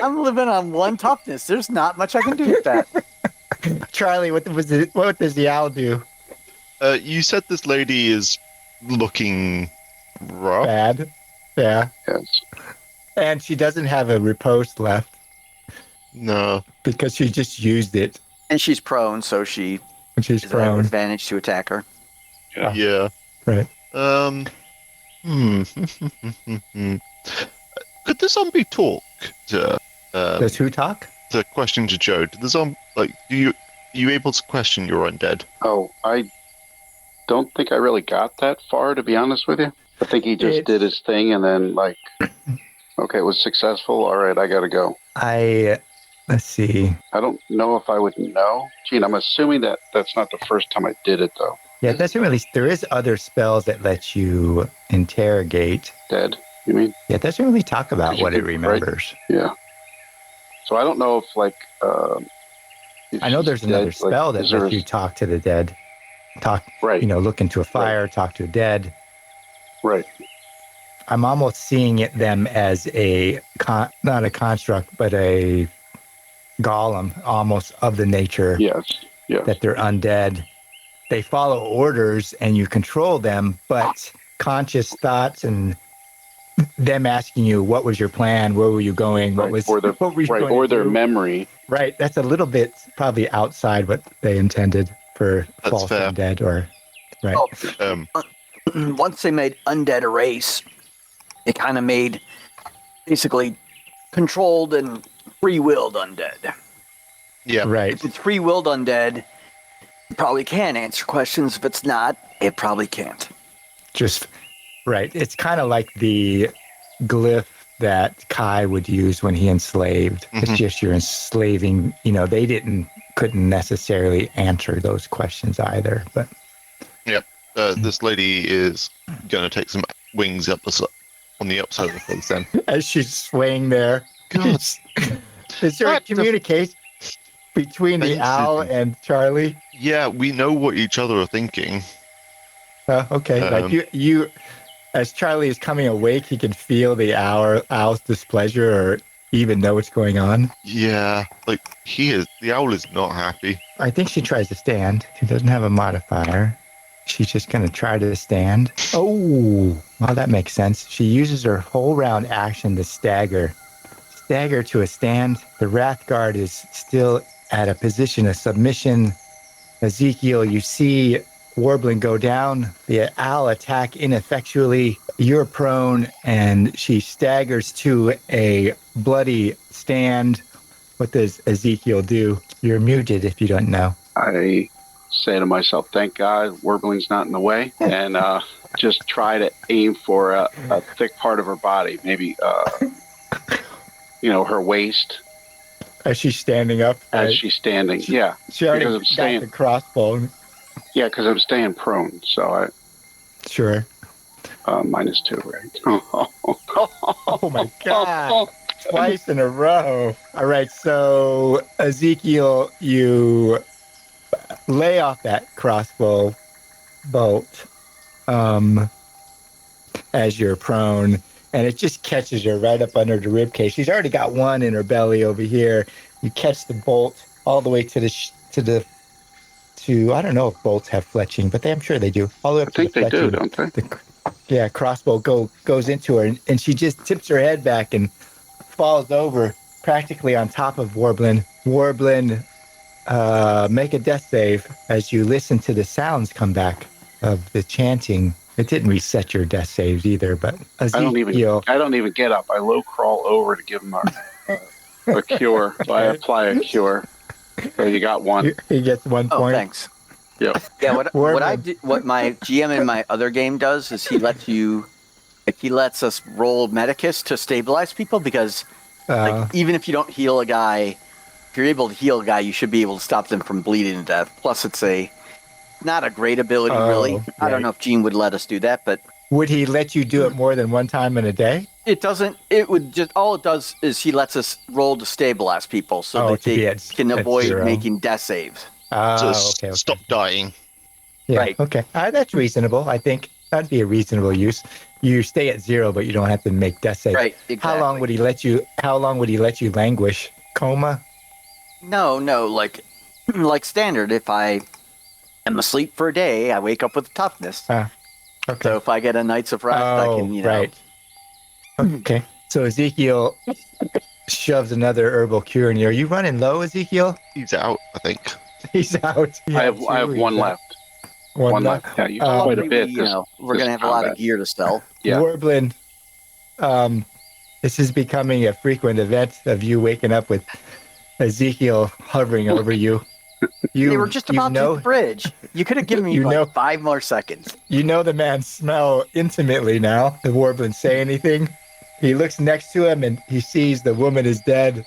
I'm living on 1 toughness. There's not much I can do with that. Charlie, what does the owl do? You said this lady is looking rough. Bad. Yeah. Yes. And she doesn't have a riposte left No. because she just used it. And she's prone, so she She's is at an prone. advantage to attack her. Yeah. Right. Could the zombie talk to Does who talk? the question to Joe? Did the zombie are you able to question your undead? Oh, I don't think I really got that far, to be honest with you. I think he just did his thing and then, like, okay, it was successful. All right, I got to go. Let's see. I don't know if I would know. Gene, I'm assuming that that's not the first time I did it, though. Yeah, it doesn't really. There is other spells that let you interrogate. Dead, you mean? Yeah, it doesn't really talk about Because you what it could, remembers. Yeah. So I don't know if, like, if I know she's there's dead, another like, spell that is there lets you talk to the dead. Right. Look into a fire, talk to a dead. Right. I'm almost seeing them as not a construct, but a golem, almost of the nature Yes. Yes. that they're undead. They follow orders and you control them, but conscious thoughts and them asking you, what was your plan? Where were you going? What were you going to their do? memory. Right. That's a little bit probably outside what they intended for That's false fair. undead or right. Once they made undead a race, it kind of made basically controlled and free-willed undead. Yeah. Right. If it's free-willed undead, it probably can answer questions. If it's not, it probably can't. Just right. It's kind of like the glyph that Kai would use when he enslaved. It's just you're enslaving. They couldn't necessarily answer those questions either. But This lady is going to take some wings up on the upside of the face then. as she's swaying there, God. is there a communication between the owl and Charlie? Yeah, we know what each other are thinking. Okay. Like you, as Charlie is coming awake, he can feel the owl's displeasure or even know what's going on. Yeah, like the owl is not happy. I think she tries to stand. She doesn't have a modifier. She's just going to try to stand. Oh, well, that makes sense. She uses her whole round action to stagger. Stagger to a stand. The Wrathguard is still at a position of submission. Ezekiel, you see Warbling go down. The owl attack ineffectually. You're prone, and she staggers to a bloody stand. What does Ezekiel do? You're muted if you don't know. I say to myself, thank God Warbling's not in the way, and just try to aim for a thick part of her body, maybe, her waist. As she's standing up? As she's standing, yeah. She already because I'm got staying, the crossbow. yeah, because I'm staying prone, so I Sure. -2, right? Oh my God. Twice in a row. All right, so Ezekiel, you lay off that crossbow bolt as you're prone, and it just catches her right up under the rib cage. She's already got one in her belly over here. You catch the bolt all the way to I don't know if bolts have fletching, but I'm sure they do. All the way up I think to the they do, fletching. don't they? Yeah, crossbow goes into her, and she just tips her head back and falls over practically on top of Warbling. Warbling, make a death save as you listen to the sounds come back of the chanting. It didn't reset your death saves either, but Ezekiel, I don't even get up. I low crawl over to give him a cure. So I apply a cure. So you got one. he gets 1 Oh, point. thanks. Yeah. Yeah, what my GM in my other game does is he lets us roll Medicus to stabilize people because even if you don't heal a guy, if you're able to heal a guy, you should be able to stop them from bleeding to death. Plus, it's not a great ability, really. I don't know if Gene would let us do that, but Would he let you do it more than one time in a day? It doesn't. It would just all it does is he lets us roll to stabilize people so that to be they at can avoid 0. making death saves. So Okay. stop dying. Yeah, Right. okay. That's reasonable. I think that'd be a reasonable use. You stay at 0, but you don't have to make death saves. Right. Exactly. How long would he let you languish? Coma? No, like standard. If I am asleep for a day, I wake up with toughness. Okay. So if I get a Knights of Wrath, I can, right. Okay. So Ezekiel shoves another herbal cure in you. Are you running low, Ezekiel? He's out, I think. He's out. I have one left. One left. Yeah, you quite a bit. We're gonna have a lot of gear to sell. Yeah. Warbleen, this is becoming a frequent event of you waking up with Ezekiel hovering over you. They were just about to hit the bridge. You could have given me 5 more seconds. You know the man's smell intimately now. The Warbleen say anything. He looks next to him and he sees the woman is dead.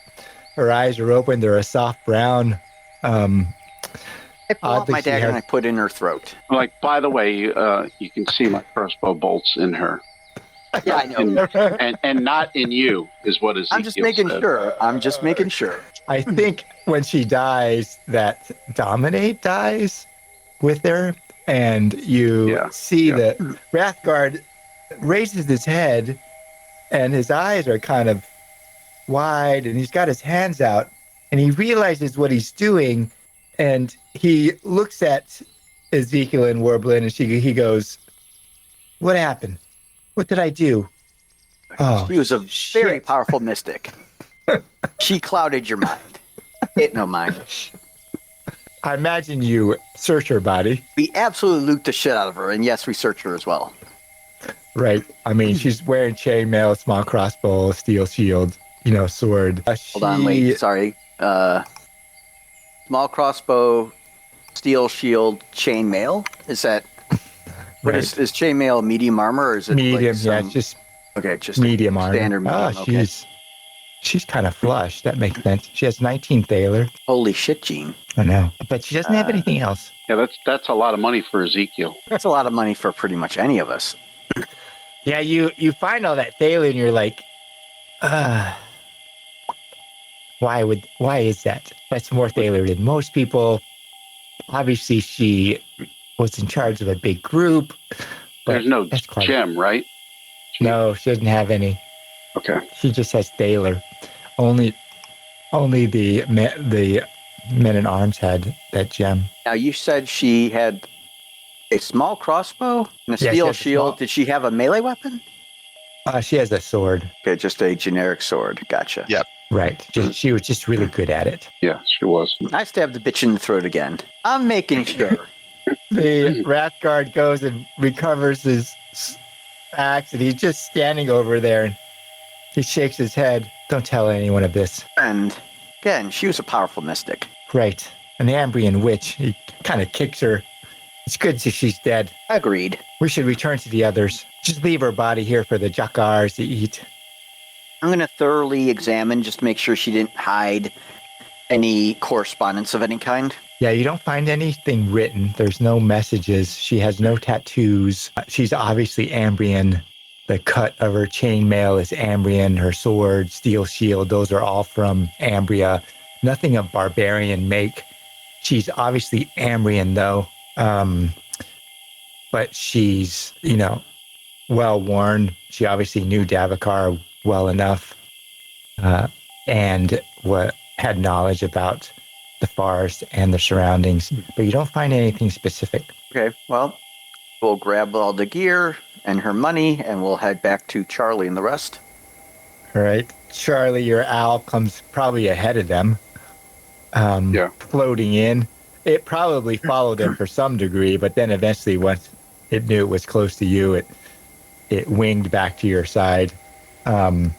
Her eyes are open. They're a soft brown. I pull out my dagger and I put it in her throat. Like, by the way, you can see my crossbow bolts in her. Yeah, I know. And not in you is what Ezekiel I'm just making said. sure. I'm just making sure. I think when she dies, that Dominate dies with her, and you see that Wrathguard raises his head, and his eyes are kind of wide, and he's got his hands out, and he realizes what he's doing, and he looks at Ezekiel and Warbleen, and he goes, "What happened? What did I do?" Oh, she was a very powerful mystic. She clouded your mind. It no mind. I imagine you search her body. We absolutely loot the shit out of her, and yes, we search her as well. Right. I mean, she's wearing chainmail, small crossbow, steel shield, sword. Hold on, wait. Sorry. Small crossbow, steel shield, chainmail. Is that? What is chainmail medium armor or is it medium? It's just medium armor. Standard medium. Okay. She's kind of flush. That makes sense. She has 19 Thaler. Holy shit, Gene. I know, but she doesn't have anything else. Yeah, that's a lot of money for Ezekiel. That's a lot of money for pretty much any of us. Yeah, you find all that Thaler and you're like, why is that? That's more Thaler than most people. Obviously, she was in charge of a big group. There's no gem, right? No, she doesn't have any. Okay. She just has Thaler. Only the men in arms had that gem. Now, you said she had a small crossbow and a steel shield. Did she have a melee weapon? She has a sword. Okay, just a generic sword. Gotcha. Yep. Right. She was just really good at it. Yeah, she was. I stabbed the bitch in the throat again. I'm making sure. The Wrathguard goes and recovers his axe, and he's just standing over there, and he shakes his head. Don't tell anyone of this. And again, she was a powerful mystic. Right. An Ambrian witch. He kind of kicks her. It's good that she's dead. Agreed. We should return to the others. Just leave her body here for the Jakars to eat. I'm going to thoroughly examine, just to make sure she didn't hide any correspondence of any kind. Yeah, you don't find anything written. There's no messages. She has no tattoos. She's obviously Ambrian. The cut of her chainmail is Ambrian. Her sword, steel shield, those are all from Ambria. Nothing of barbarian make. She's obviously Ambrian, though. But she's, well worn. She obviously knew Davokar well enough and had knowledge about the forest and the surroundings. But you don't find anything specific. Okay, well, we'll grab all the gear and her money, and we'll head back to Charly and the rest. All right. Charly, your owl comes probably ahead of them, floating in. It probably followed them for some degree, but then eventually once it knew it was close to you, it winged back to your side, and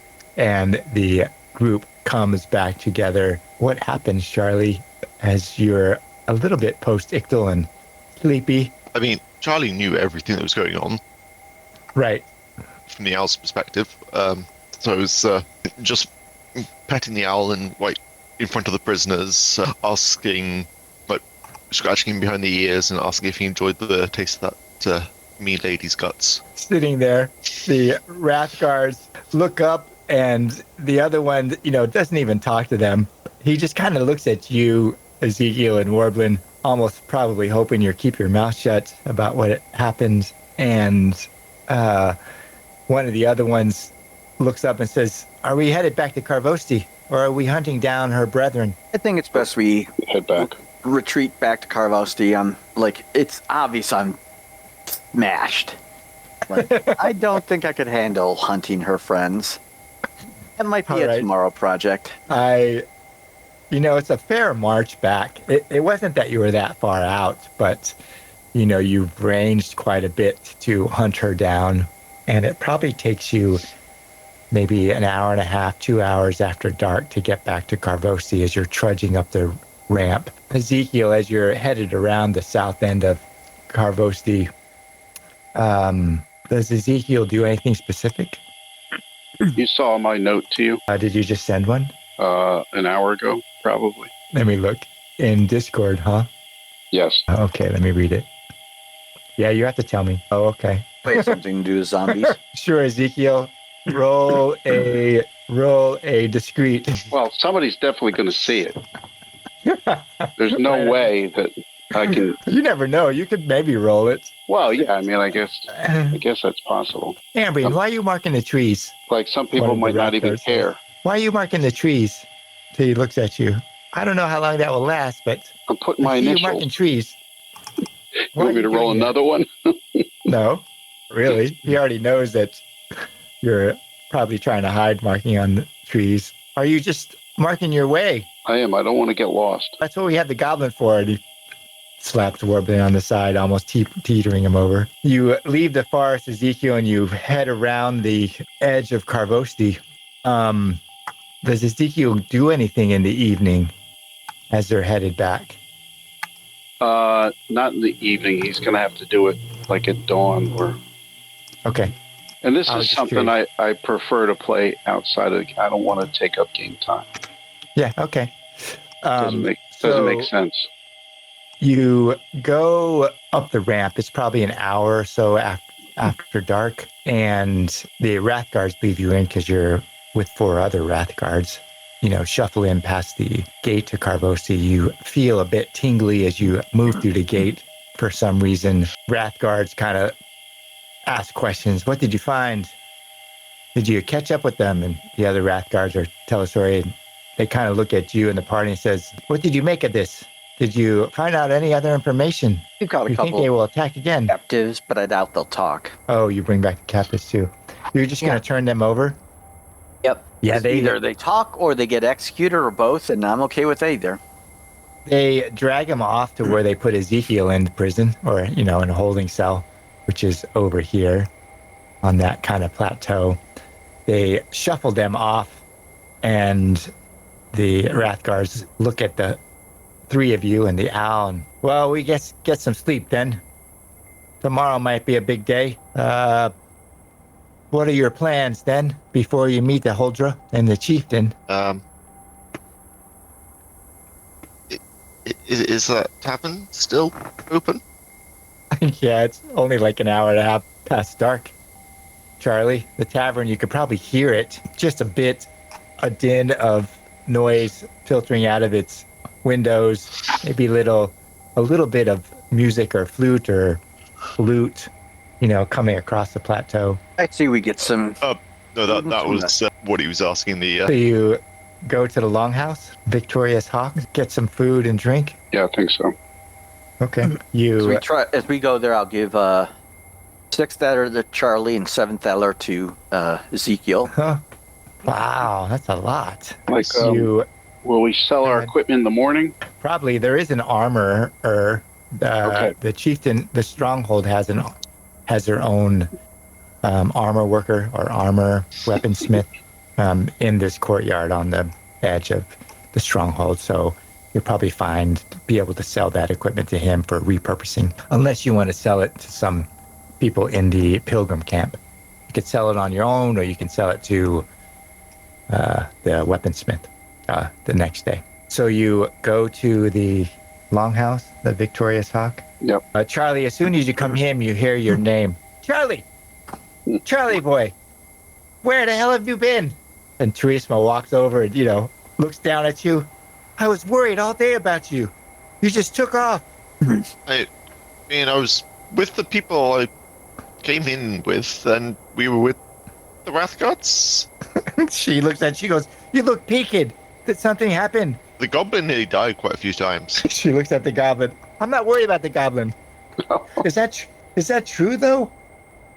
the group comes back together. What happens, Charly, as you're a little bit post-ictal and sleepy? I mean, Charly knew everything that was going on. Right. From the owl's perspective. So I was just petting the owl and in front of the prisoners, asking, scratching him behind the ears and asking if he enjoyed the taste of that mean lady's guts. Sitting there, the Wrathguards look up, and the other one, doesn't even talk to them. He just kind of looks at you, Ezekiel and Warbleen, almost probably hoping you keep your mouth shut about what happened. And one of the other ones looks up and says, "Are we headed back to Karvosti, or are we hunting down her brethren?" I think it's best we Head back. retreat back to Karvosti. It's obvious I'm smashed. I don't think I could handle hunting her friends. That might be All right. tomorrow project. It's a fair march back. It wasn't that you were that far out, but, you've ranged quite a bit to hunt her down. And it probably takes you maybe an hour and a half, 2 hours after dark to get back to Karvosti as you're trudging up the ramp. Ezekiel, as you're headed around the south end of Karvosti, does Ezekiel do anything specific? You saw my note to you Did you just send one? an hour ago, probably. Let me look. In Discord, huh? Yes. Okay, let me read it. Yeah, you have to tell me. Oh, okay. Wait, something to do with zombies? Sure, Ezekiel. Roll a discreet. Well, somebody's definitely going to see it. There's no way that I can. You never know. You could maybe roll it. Well, yeah. I mean, I guess that's possible. Ambrian, why are you marking the trees? Like some people One of the might not even raptors. care. Why are you marking the trees? Till he looks at you. I don't know how long that will last, but I'm putting my I see you initials. marking trees. You Why want me are to you roll doing that? another one? No, really. He already knows that you're probably trying to hide marking on the trees. Are you just marking your way? I am. I don't want to get lost. That's what we have the goblin for. And he slaps Warbling on the side, almost teetering him over. You leave the forest, Ezekiel, and you head around the edge of Karvosti. Does Ezekiel do anything in the evening as they're headed back? Not in the evening. He's going to have to do it like at dawn. Okay. And this I was is just something curious. I prefer to play outside of. I don't want to take up game time. Yeah, okay. Doesn't make sense. You go up the ramp. It's probably an hour or so after dark, and the Wrath Guards leave you in because you're with 4 other Wrath Guards. Shuffle in past the gate to Karvosti. You feel a bit tingly as you move through the gate. For some reason, Wrath Guards kind of ask questions. What did you find? Did you catch up with them? And the other Wrath Guards tell a story. And they kind of look at you and the party and says, "What did you make of this? Did you find out any other information? We've got a You think couple they will attack again?" captives, but I doubt they'll talk. Oh, you bring back the captives too. You're just going to turn them over? Yep. Yeah, Either they talk or they get executed or both, and I'm okay with either. They drag him off to where they put Ezekiel in prison, or, in a holding cell, which is over here on that kind of plateau. They shuffle them off, and the Wrath Guards look at the 3 of you and the owl. And, well, we guess get some sleep then. Tomorrow might be a big day. What are your plans then before you meet the Huldra and the Chieftain? Is that tavern still open? Yeah, it's only like an hour and a half past dark. Charlie, the tavern, you could probably hear it. Just a din of noise filtering out of its windows. Maybe a little bit of music or flute or lute, coming across the plateau. I see we get some. No, that was what he was asking. So you go to the Longhouse, Victorious Hawk, get some food and drink. Yeah, I think so. Okay. As we go there, I'll give 6th Adder to Charlie and 7th Adder to Ezekiel. Huh. Wow, that's a lot. Like, You will we sell our equipment in the morning? probably there is an armorer. Okay. The chieftain, the stronghold has their own armor worker or armor weaponsmith in this courtyard on the edge of the stronghold. So you'll probably be able to sell that equipment to him for repurposing, unless you want to sell it to some people in the pilgrim camp. You could sell it on your own, or you can sell it to the weaponsmith the next day. So you go to the Longhouse, the Victorious Hawk. Yep. Charlie, as soon as you come in, you hear your name. Charlie! Charlie boy! Where the hell have you been? And Teresa walks over and, looks down at you. I was worried all day about you. You just took off. I was with the people I came in with, and we were with the Wrath Gods. She looks at you, she goes, you look peaked. Did something happen? The goblin nearly died quite a few times. She looks at the goblin. I'm not worried about the goblin. Is that true, though?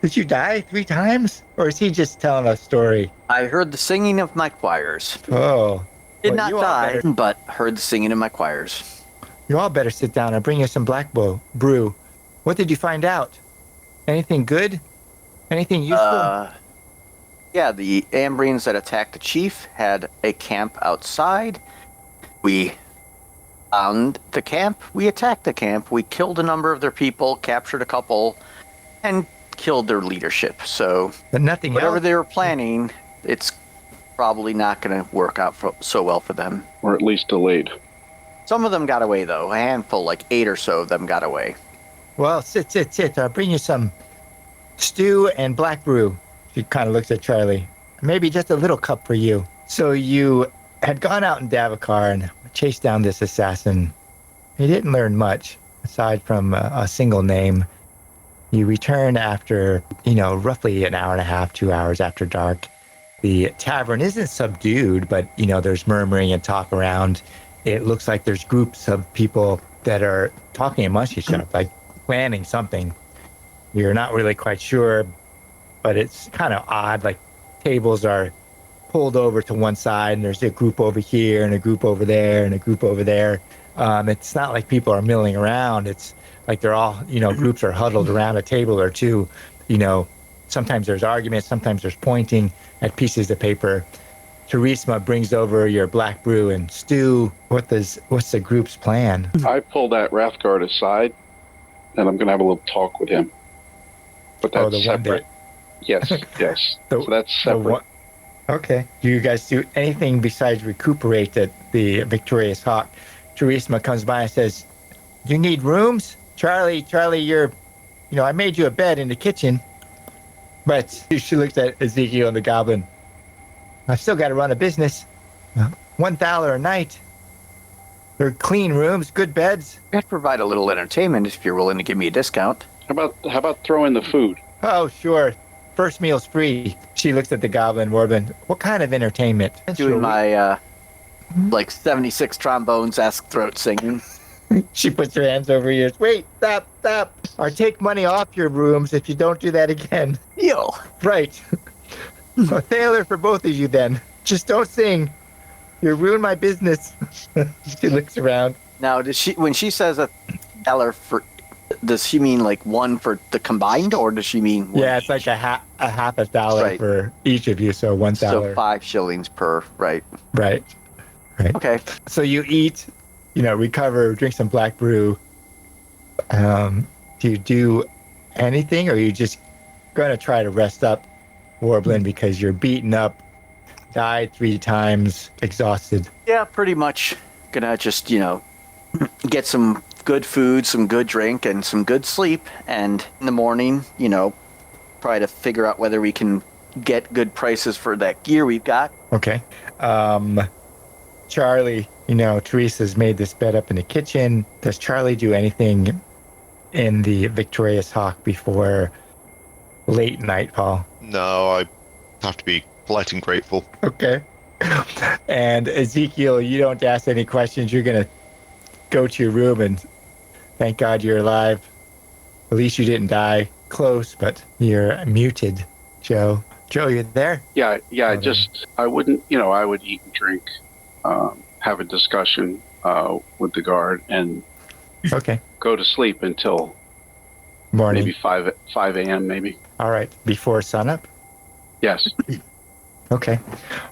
Did you die 3 times? Or is he just telling a story? I heard the singing of my choirs. Oh. Did Well, not die, but heard the singing of my choirs. You all better sit down and bring you some black brew. What did you find out? Anything good? Anything useful? Yeah, the Ambrians that attacked the chief had a camp outside. We found the camp. We attacked the camp. We killed a number of their people, captured a couple, and killed their leadership. So But nothing whatever else? they were planning, it's probably not going to work out so well for them. Or at least delayed. Some of them got away, though. A handful, like 8 or so of them got away. Well, sit. I'll bring you some stew and black brew. She kind of looks at Charlie. Maybe just a little cup for you. So you had gone out in Davokar and chased down this assassin. You didn't learn much, aside from a single name. You return after, roughly an hour and a half, 2 hours after dark. The tavern isn't subdued, but, there's murmuring and talk around. It looks like there's groups of people that are talking amongst each other, like planning something. You're not really quite sure, but it's kind of odd. Like tables are pulled over to one side, and there's a group over here, and a group over there, and a group over there. It's not like people are milling around. It's like they're all, groups are huddled around a table or two. Sometimes there's arguments, sometimes there's pointing at pieces of paper. Teresa brings over your black brew and stew. What's the group's plan? I pull that Wrathguard aside, and I'm going to have a little talk with him. But that's the one separate. Yes. So that's separate. Okay. Do you guys do anything besides recuperate at the Victorious Hawk? Teresa comes by and says, "You need rooms? Charlie, I made you a bed in the kitchen." But she looks at Ezekiel and the goblin. "I've still got to run a business. $1 a night. They're clean rooms, good beds." I'd provide a little entertainment if you're willing to give me a discount. How about throw in the food? "Oh, sure. First meal's free." She looks at the goblin, Warbleen. "What kind of entertainment?" Doing my, 76 trombones-esque throat singing. She puts her hands over your ears. "Wait, stop. Or take money off your rooms if you don't do that again." Deal. "Right. A tailor for both of you then. Just don't sing. You ruin my business." She looks around. Now, when she says $1 for, does she mean like one for the combined, or does she mean one? Yeah, it's like a half $1 Right. for each of you, so $1. So 5 shillings per, right? Right. Okay. So you eat, recover, drink some black brew. Do you do anything, or are you just going to try to rest up, Warbleen, because you're beaten up, died 3 times, exhausted? Yeah, pretty much. Gonna just, get some good food, some good drink, and some good sleep. And in the morning, try to figure out whether we can get good prices for that gear we've got. Okay. Charlie, Teresa's made this bed up in the kitchen. Does Charlie do anything in the Victorious Hawk before late nightfall? No, I have to be polite and grateful. Okay. And Ezekiel, you don't ask any questions. You're going to go to your room and thank God you're alive. At least you didn't die. Close, but you're muted. Joe, you there? Yeah. Okay. I wouldn't, I would eat and drink, have a discussion with the guard, and Okay. go to sleep until Morning. maybe 5 a.m. maybe. All right. Before sunup? Yes. Okay.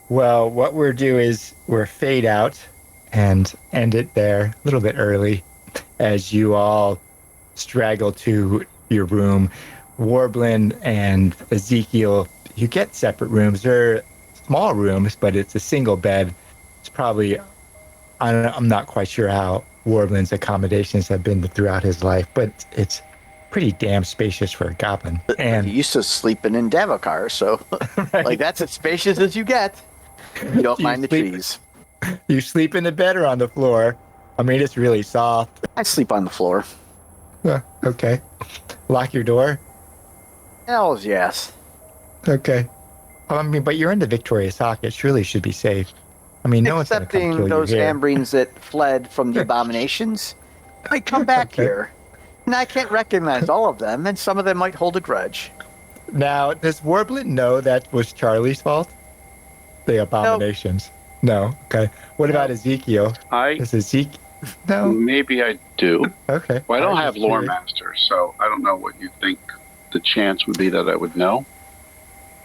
Well, what we'll do is we'll fade out and end it there a little bit early as you all straggle to your room. Warbleen and Ezekiel, you get separate rooms. They're small rooms, but it's a single bed. It's probably, I'm not quite sure how Warbleen's accommodations have been throughout his life, but it's pretty damn spacious for a goblin. He And used to sleeping in Davokar, so right, like that's as spacious as you get. You don't Do you mind the sleep- trees. you sleep in the bed or on the floor? I mean, it's really soft. I sleep on the floor. Okay. Lock your door? Hells yes. Okay. I mean, but you're in the Victorious Hawk. It surely should be safe. I mean, no one's going to come Excepting kill those you here. Ambrines that fled from the abominations. Might come back Okay. here. And I can't recognize all of them, and some of them might hold a grudge. Now, does Warbleen know that was Charlie's fault? The abominations? No. Okay. What about Ezekiel? Does Ezekiel? No. Maybe I do. Okay. Well, I don't was have just lore curious. master, so I don't know what you think the chance would be that I would know.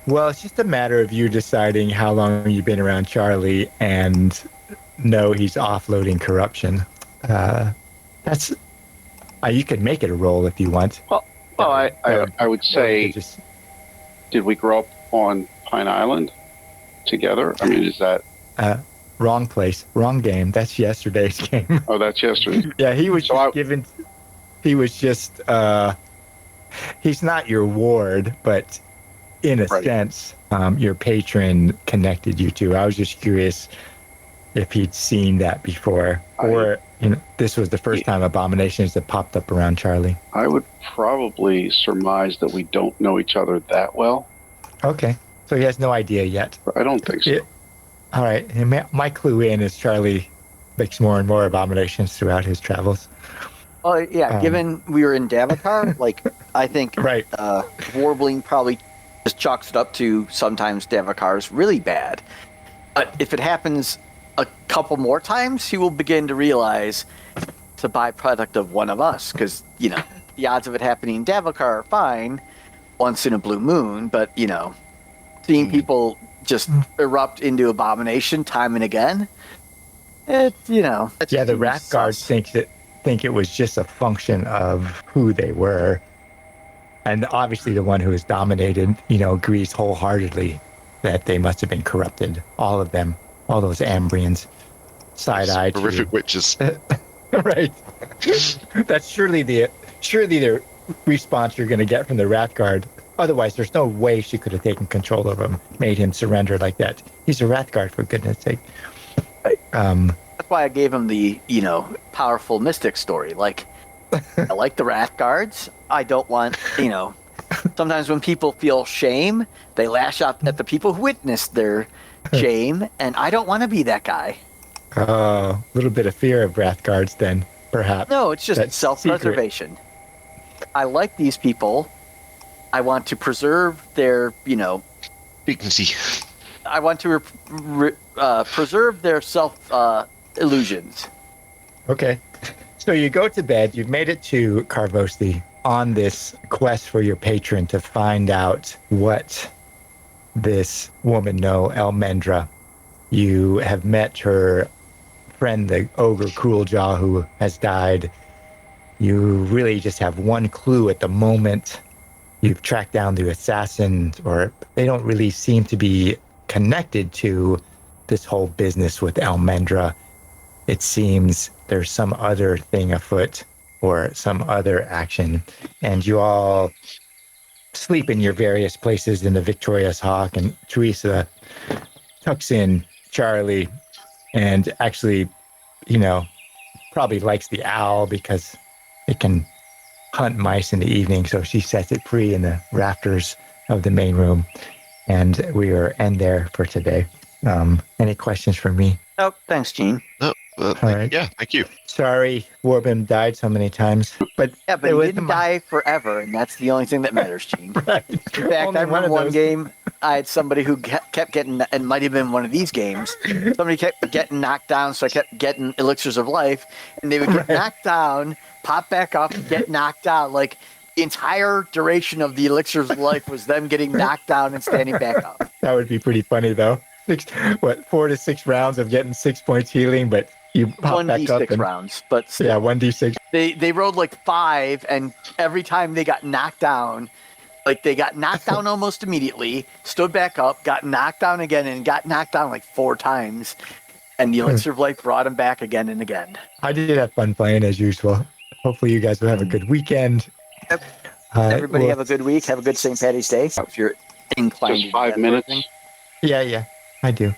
Well, it's just a matter of you deciding how long you've been around Charlie and know he's offloading corruption. That's you could make it a roll if you want. Well, I would say, Just, did we grow up on Pine Island together? I mean, is that? wrong place, wrong game. That's yesterday's game. Oh, that's yesterday. Yeah, he was So just I- given. He was just. He's not your ward, but in a Right. sense, your patron connected you two. I was just curious if he'd seen that before, or this was the first time abominations that popped up around Charlie. I would probably surmise that we don't know each other that well. Okay, so he has no idea yet. I don't think so. Yeah. All right, and my clue in is Charlie makes more and more abominations throughout his travels. Oh yeah, given we were in Davokar, like I think Right. Warbling probably just chalks it up to sometimes Davokar's really bad. But if it happens a couple more times, he will begin to realize it's a byproduct of one of us. Because, the odds of it happening in Davokar are fine once in a blue moon. But, seeing people just erupt into abomination time and again, that's Yeah, the seems rat guards sus. think it was just a function of who they were. And obviously the one who is dominated, agrees wholeheartedly that they must have been corrupted. All of them, all those Ambrians, side-eyed. Horrific witches. Right. That's surely the response you're going to get from the rat guard. Otherwise, there's no way she could have taken control of him, made him surrender like that. He's a rat guard, for goodness sake. That's why I gave him the, powerful mystic story. Like, I like the wrath guards. I don't want, sometimes when people feel shame, they lash out at the people who witnessed their shame, and I don't want to be that guy. A little bit of fear of wrath guards then, perhaps. No, it's just That's self-preservation. I like these people. I want to preserve their, Dignity. I want to preserve their self-illusions. Okay. So you go to bed. You've made it to Karvosti on this quest for your patron to find out what this woman know, Elmendra. You have met her friend, the ogre Crueljaw, who has died. You really just have one clue at the moment. You've tracked down the assassin, or they don't really seem to be connected to this whole business with Elmendra. It seems there's some other thing afoot or some other action. And you all sleep in your various places in the Victorious Hawk, and Teresa tucks in Charlie and actually, probably likes the owl because it can hunt mice in the evening. So she sets it free in the rafters of the main room. And we are end there for today. Any questions for me? Oh, thanks, Gene. No, All right. Yeah, thank you. Sorry, Warbin died so many times, but Yeah, but it he was didn't die forever, and that's the only thing that matters, Gene. Right. In fact, Only I remember of one those. game, I had somebody who kept getting, and might have been one of these games, somebody kept getting knocked down, so I kept getting elixirs of life, and they would get knocked down, pop back up, get knocked down. Like, the entire duration of the elixirs of life was them getting knocked down and standing back up. That would be pretty funny, though. 4 to 6 rounds of getting 6 points healing, but you pop back up 1d6 and rounds, but still. yeah, 1d6. They rolled like 5, and every time they got knocked down, like they got knocked down almost immediately, stood back up, got knocked down again, and got knocked down like 4 times. And the elixir of life brought them back again and again. I did have fun playing as usual. Hopefully, you guys will have a good weekend. Everybody well, have a good week. Have a good St. Patty's Day. If you're inclined Just to do 5 that minutes. sort of thing. Yeah, I do.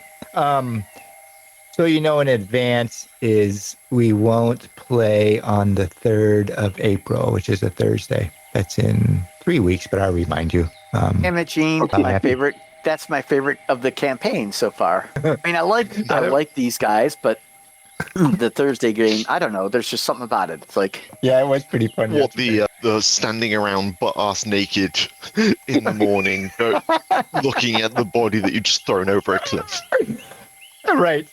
So in advance is we won't play on the 3rd of April, which is a Thursday. That's in 3 weeks, but I'll remind you. Damn it, Gene. Okay. My favorite. That's my favorite of the campaign so far. I mean, I like these guys, but the Thursday game, I don't know. There's just something about it. It's like, Yeah, it was pretty fun. What the standing around butt ass naked in the morning, looking at the body that you just thrown over a cliff. Right.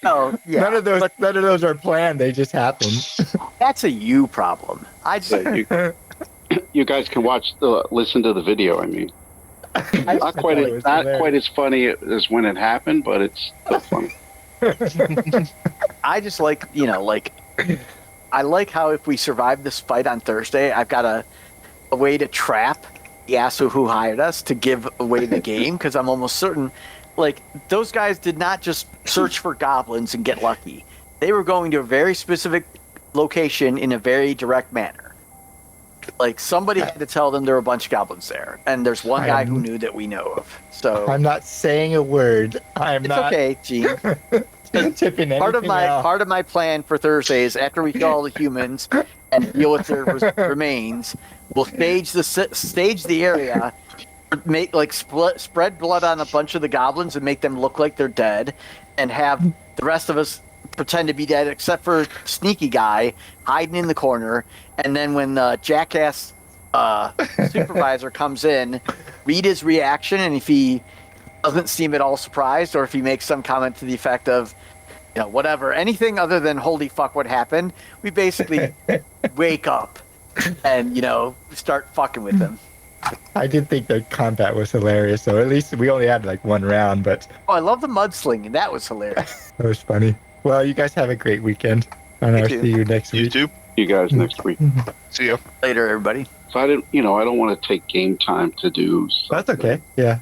oh yeah, None of those are planned. They just happen. that's a you problem. I just, Yeah, you guys can listen to the video. I mean, not quite as funny as when it happened, but it's still funny. I just like, I like how if we survive this fight on Thursday, I've got a way to trap the asshole who hired us to give away the game, because I'm almost certain, like, those guys did not just search for goblins and get lucky. They were going to a very specific location in a very direct manner. Like, somebody had to tell them there were a bunch of goblins there, and there's one guy who knew that we know of. So I'm not saying a word. it's okay, Gene. Tipping Part of anything my plan for Thursday is after we kill all the humans and deal with their remains, we'll stage the area, make spread blood on a bunch of the goblins and make them look like they're dead, and have the rest of us pretend to be dead except for Sneaky Guy hiding in the corner. And then when the jackass supervisor comes in, read his reaction, and if he doesn't seem at all surprised, or if he makes some comment to the effect of, whatever, anything other than holy fuck what happened, we basically wake up and, start fucking with them. I did think the combat was hilarious, so at least we only had like one round, but Oh, I love the mudslinging. That was hilarious. that was funny. Well, you guys have a great weekend, and I'll too. see you next You week. too. You guys next week. See ya. Later, everybody. So I don't want to take game time to do That's okay. Yeah.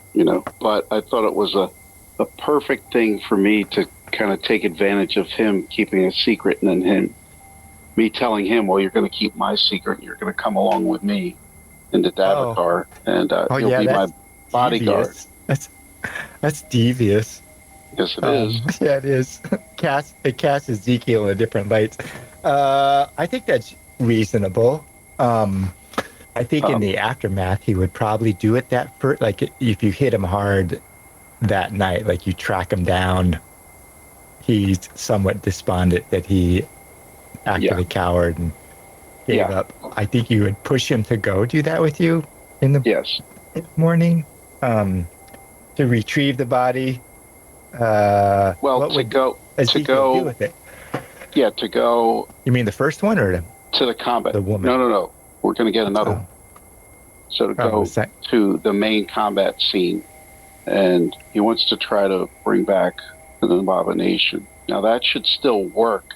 But I thought it was a perfect thing for me to kind of take advantage of him keeping a secret, and then me telling him, well, you're going to keep my secret, and you're going to come along with me into Davatar, and you'll be my bodyguard. Devious. That's devious. Yes, it is. Yeah, it is. It casts Ezekiel in a different light. I think that's reasonable. I think in the aftermath, he would probably do it that first. Like, if you hit him hard that night, like you track him down, he's somewhat despondent that he actually cowered and gave up. I think you would push him to go do that with you in the morning, to retrieve the body. What would Ezekiel do with it? Yeah, to go. You mean the first one, or to the combat? The woman. No. We're going to get another one. So to go to the main combat scene, and he wants to try to bring back an abomination. Now that should still work,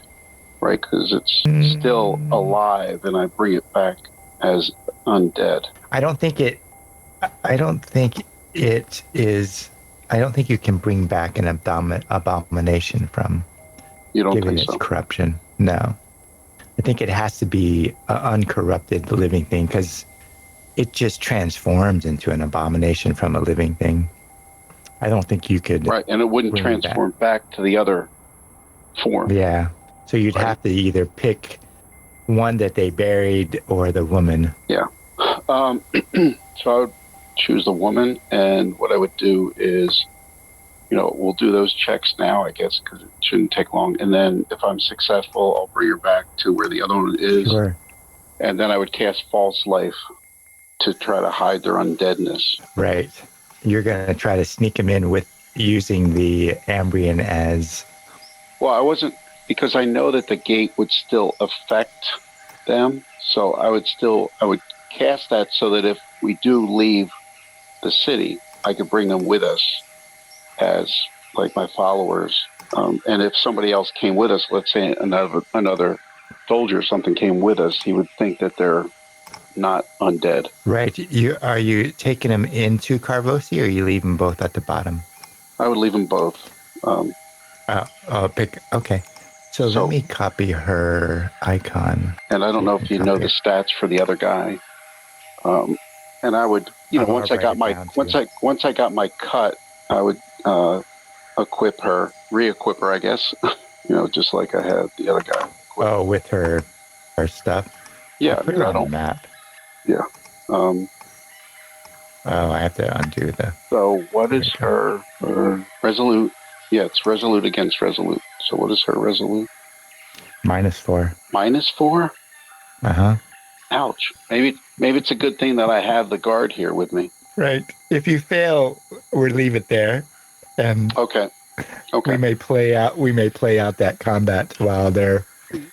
right? Because it's still alive, and I bring it back as undead. I don't think it is. I don't think you can bring back an abomination from given its corruption. No. I think it has to be an uncorrupted living thing, because it just transforms into an abomination from a living thing. I don't think you could. Right, and it wouldn't transform back to the other form. Yeah. So you'd have to either pick one that they buried or the woman. Yeah. So I would choose the woman, and what I would do is, we'll do those checks now, I guess, because it shouldn't take long. And then if I'm successful, I'll bring her back to where the other one is. Sure. And then I would cast False Life to try to hide their undeadness. Right. You're going to try to sneak him in with using the Ambrian as... Well, I wasn't, because I know that the gate would still affect them. So I would cast that so that if we do leave the city, I could bring them with us as like my followers. And if somebody else came with us, let's say another soldier or something came with us, he would think that they're not undead. Right. Are you taking them into Karvosti, or are you leaving both at the bottom? I would leave them both. Okay. So let me copy her icon. And I don't know if you know the stats for the other guy. And I would, once I got my cut, I would re-equip her, I guess. Just like I had the other guy. Oh, with her stuff. Yeah, put her on the map. Yeah. I have to undo the. So what is her resolute? Yeah, it's resolute against resolute. So what is her resolute? -4. -4? Uh-huh. Ouch. Maybe it's a good thing that I have the guard here with me. Right. If you fail, we'll leave it there. And okay. We may play out that combat while they're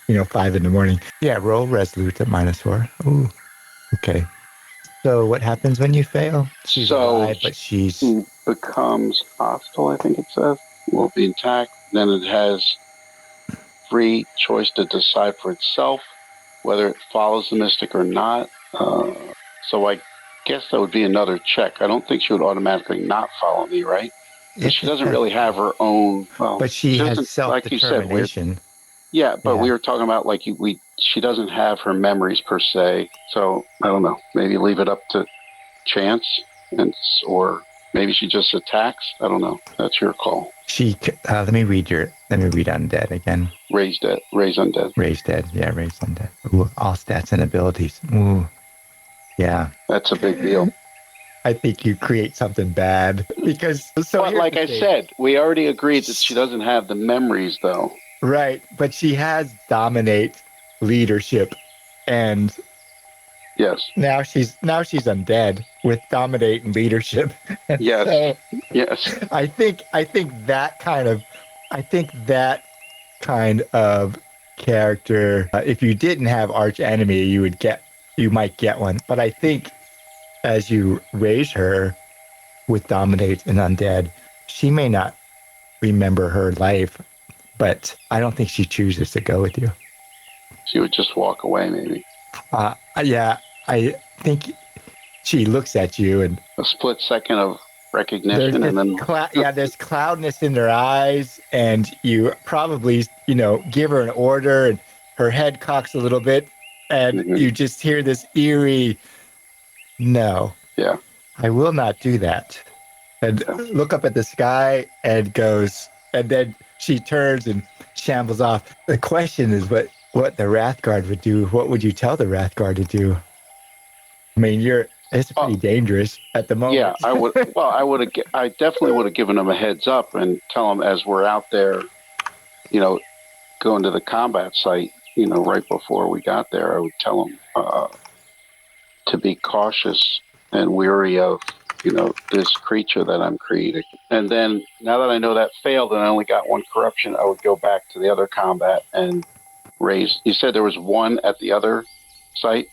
5 a.m. Yeah, roll resolute at -4. Ooh. Okay. So what happens when you fail? She's alive, but she becomes hostile, I think it says. Will be intact. Then it has free choice to decide for itself whether it follows the mystic or not. So I guess that would be another check. I don't think she would automatically not follow me, right? She doesn't really have her own. Well, but she has self-determination. Like yeah, but we were talking about she doesn't have her memories per se. So I don't know. Maybe leave it up to chance, or maybe she just attacks. I don't know. That's your call. Let me read undead again. Raise undead. Raise dead. Yeah, raise undead. Ooh, all stats and abilities. Ooh, yeah. That's a big deal. I think you create something bad because. But like I said, we already agreed that she doesn't have the memories, though. Right, but she has dominate, leadership, and yes. Now she's undead with dominate and leadership. Yes. So yes. I think that kind of character. If you didn't have arch enemy, you might get one. But I think as you raise her with dominate and undead, she may not remember her life, but I don't think she chooses to go with you. She would just walk away, maybe. Yeah, I think she looks at you and a split second of recognition, and then there's cloudness in her eyes, and you probably give her an order, and her head cocks a little bit, and you just hear this eerie, "No, yeah, I will not do that," and look up at the sky and goes, and then she turns and shambles off. The question is what the Wrathguard would do. What would you tell the Wrathguard to do? I mean, it's pretty dangerous at the moment. Yeah, I would. Well, I definitely would have given them a heads up and tell them as we're out there, going to the combat site, right before we got there, I would tell them to be cautious and wary of, this creature that I'm creating. And then now that I know that failed and I only got one corruption, I would go back to the other combat and raise. You said there was one at the other site?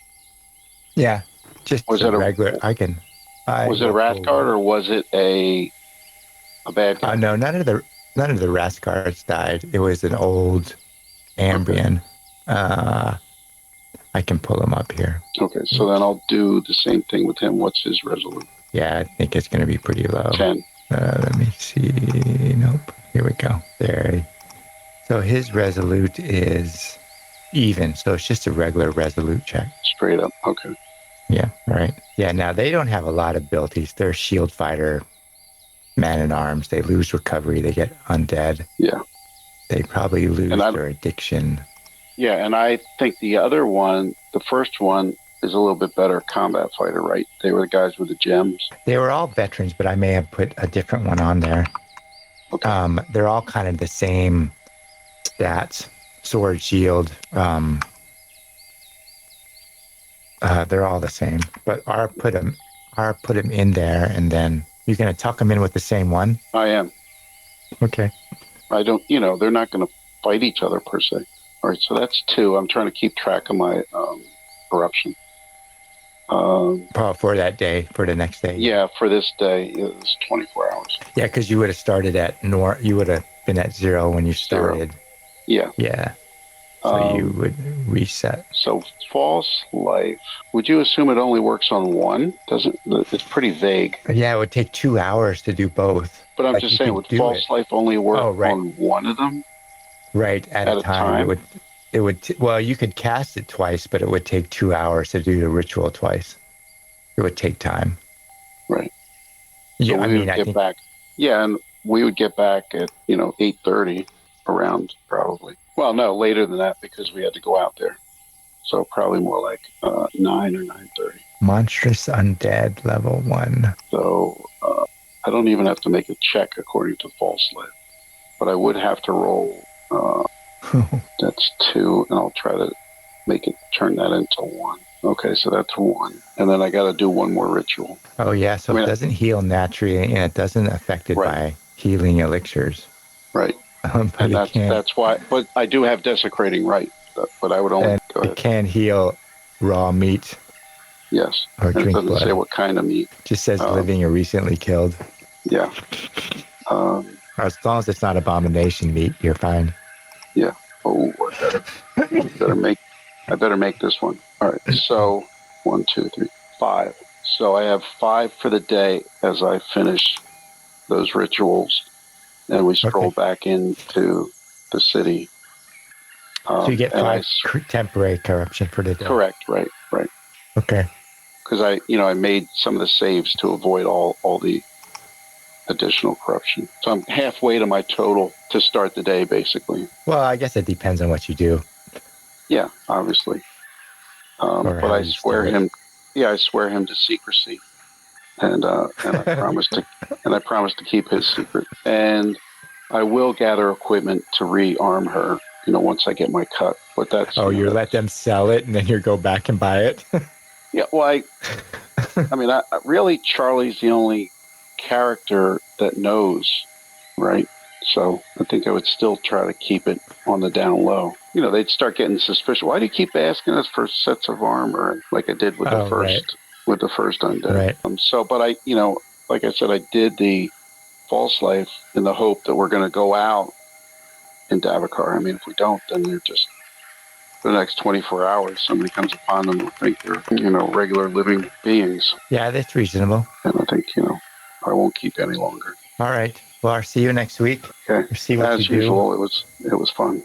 Yeah. Just was it regular? Was it a Wrathguard or was it a bad guy? No, none of the Wrathguards died. It was an old Ambrian. Okay. I can pull him up here. Okay, so then I'll do the same thing with him. What's his resolute? Yeah, I think it's going to be pretty low. 10. Let me see. Nope. Here we go. There. So his resolute is even. So it's just a regular resolute check. Straight up. Okay. Yeah, right. Yeah, now they don't have a lot of abilities. They're shield fighter, man-at-arms. They lose recovery. They get undead. Yeah. They probably lose their addiction. Yeah, and I think the other one, the first one, is a little bit better combat fighter, right? They were the guys with the gems. They were all veterans, but I may have put a different one on there. Okay. They're all kind of the same stats. Sword, shield. They're all the same. But R put him in there, and then you're going to tuck him in with the same one? I am. Okay. I don't, they're not going to fight each other per se. All right, so that's 2. I'm trying to keep track of my corruption. For that day, for the next day. Yeah, for this day, it was 24 hours. Yeah, because you would have started you would have been at 0 when you started. 0. Yeah. Yeah. So you would reset. So false life, would you assume it only works on one? It's pretty vague. Yeah, it would take 2 hours to do both. But I'm just saying, would false life only work on one of them? Right, at a time. Well, you could cast it twice, but it would take 2 hours to do the ritual twice. It would take time. Right. Yeah, So I we mean, would I get think, back. Yeah, and we would get back at 8:30 around probably. Well, no, later than that because we had to go out there. So probably more like 9 or 9:30. monstrous undead level 1. So I don't even have to make a check according to False Life, but I would have to roll. That's 2, and I'll try to turn that into 1. Okay, so that's 1, and then I got to do one more ritual. Oh, yeah, so it doesn't heal naturally, and it doesn't affect it by healing elixirs. Right. But And it can't. that's why. But I do have desecrating right, but I would only go ahead. It can heal raw meat. Yes. Or and drink it doesn't blood. say what kind of meat. Just says living or recently killed. Yeah. As long as it's not abomination meat, you're fine. Yeah. Oh, I better make this one. All right. So 1, 2, 3, 5. So I have 5 for the day as I finish those rituals, and we stroll back into the city. So you get 5 temporary corruption for the day. Correct. Right. Okay. Because I made some of the saves to avoid all the additional corruption. So I'm halfway to my total to start the day, basically. Well, I guess it depends on what you do. Yeah, obviously. But I swear him to secrecy, and I promise to keep his secret. And I will gather equipment to rearm her. Once I get my cut. But that's you let them sell it, and then you go back and buy it. Yeah. Well, I mean, really, Charlie's the only character that knows, right? So I think I would still try to keep it on the down low. They'd start getting suspicious. Why do you keep asking us for sets of armor, like I did with the first undead? Right. But I, like I said, I did the False Life in the hope that we're going to go out in Davokar. I mean, if we don't, then they're just for the next 24 hours, somebody comes upon them and think they're, regular living beings. Yeah, that's reasonable. And I think, I won't keep any longer. All right. Well, I'll see you next week. Okay. See what As usual, it was fun.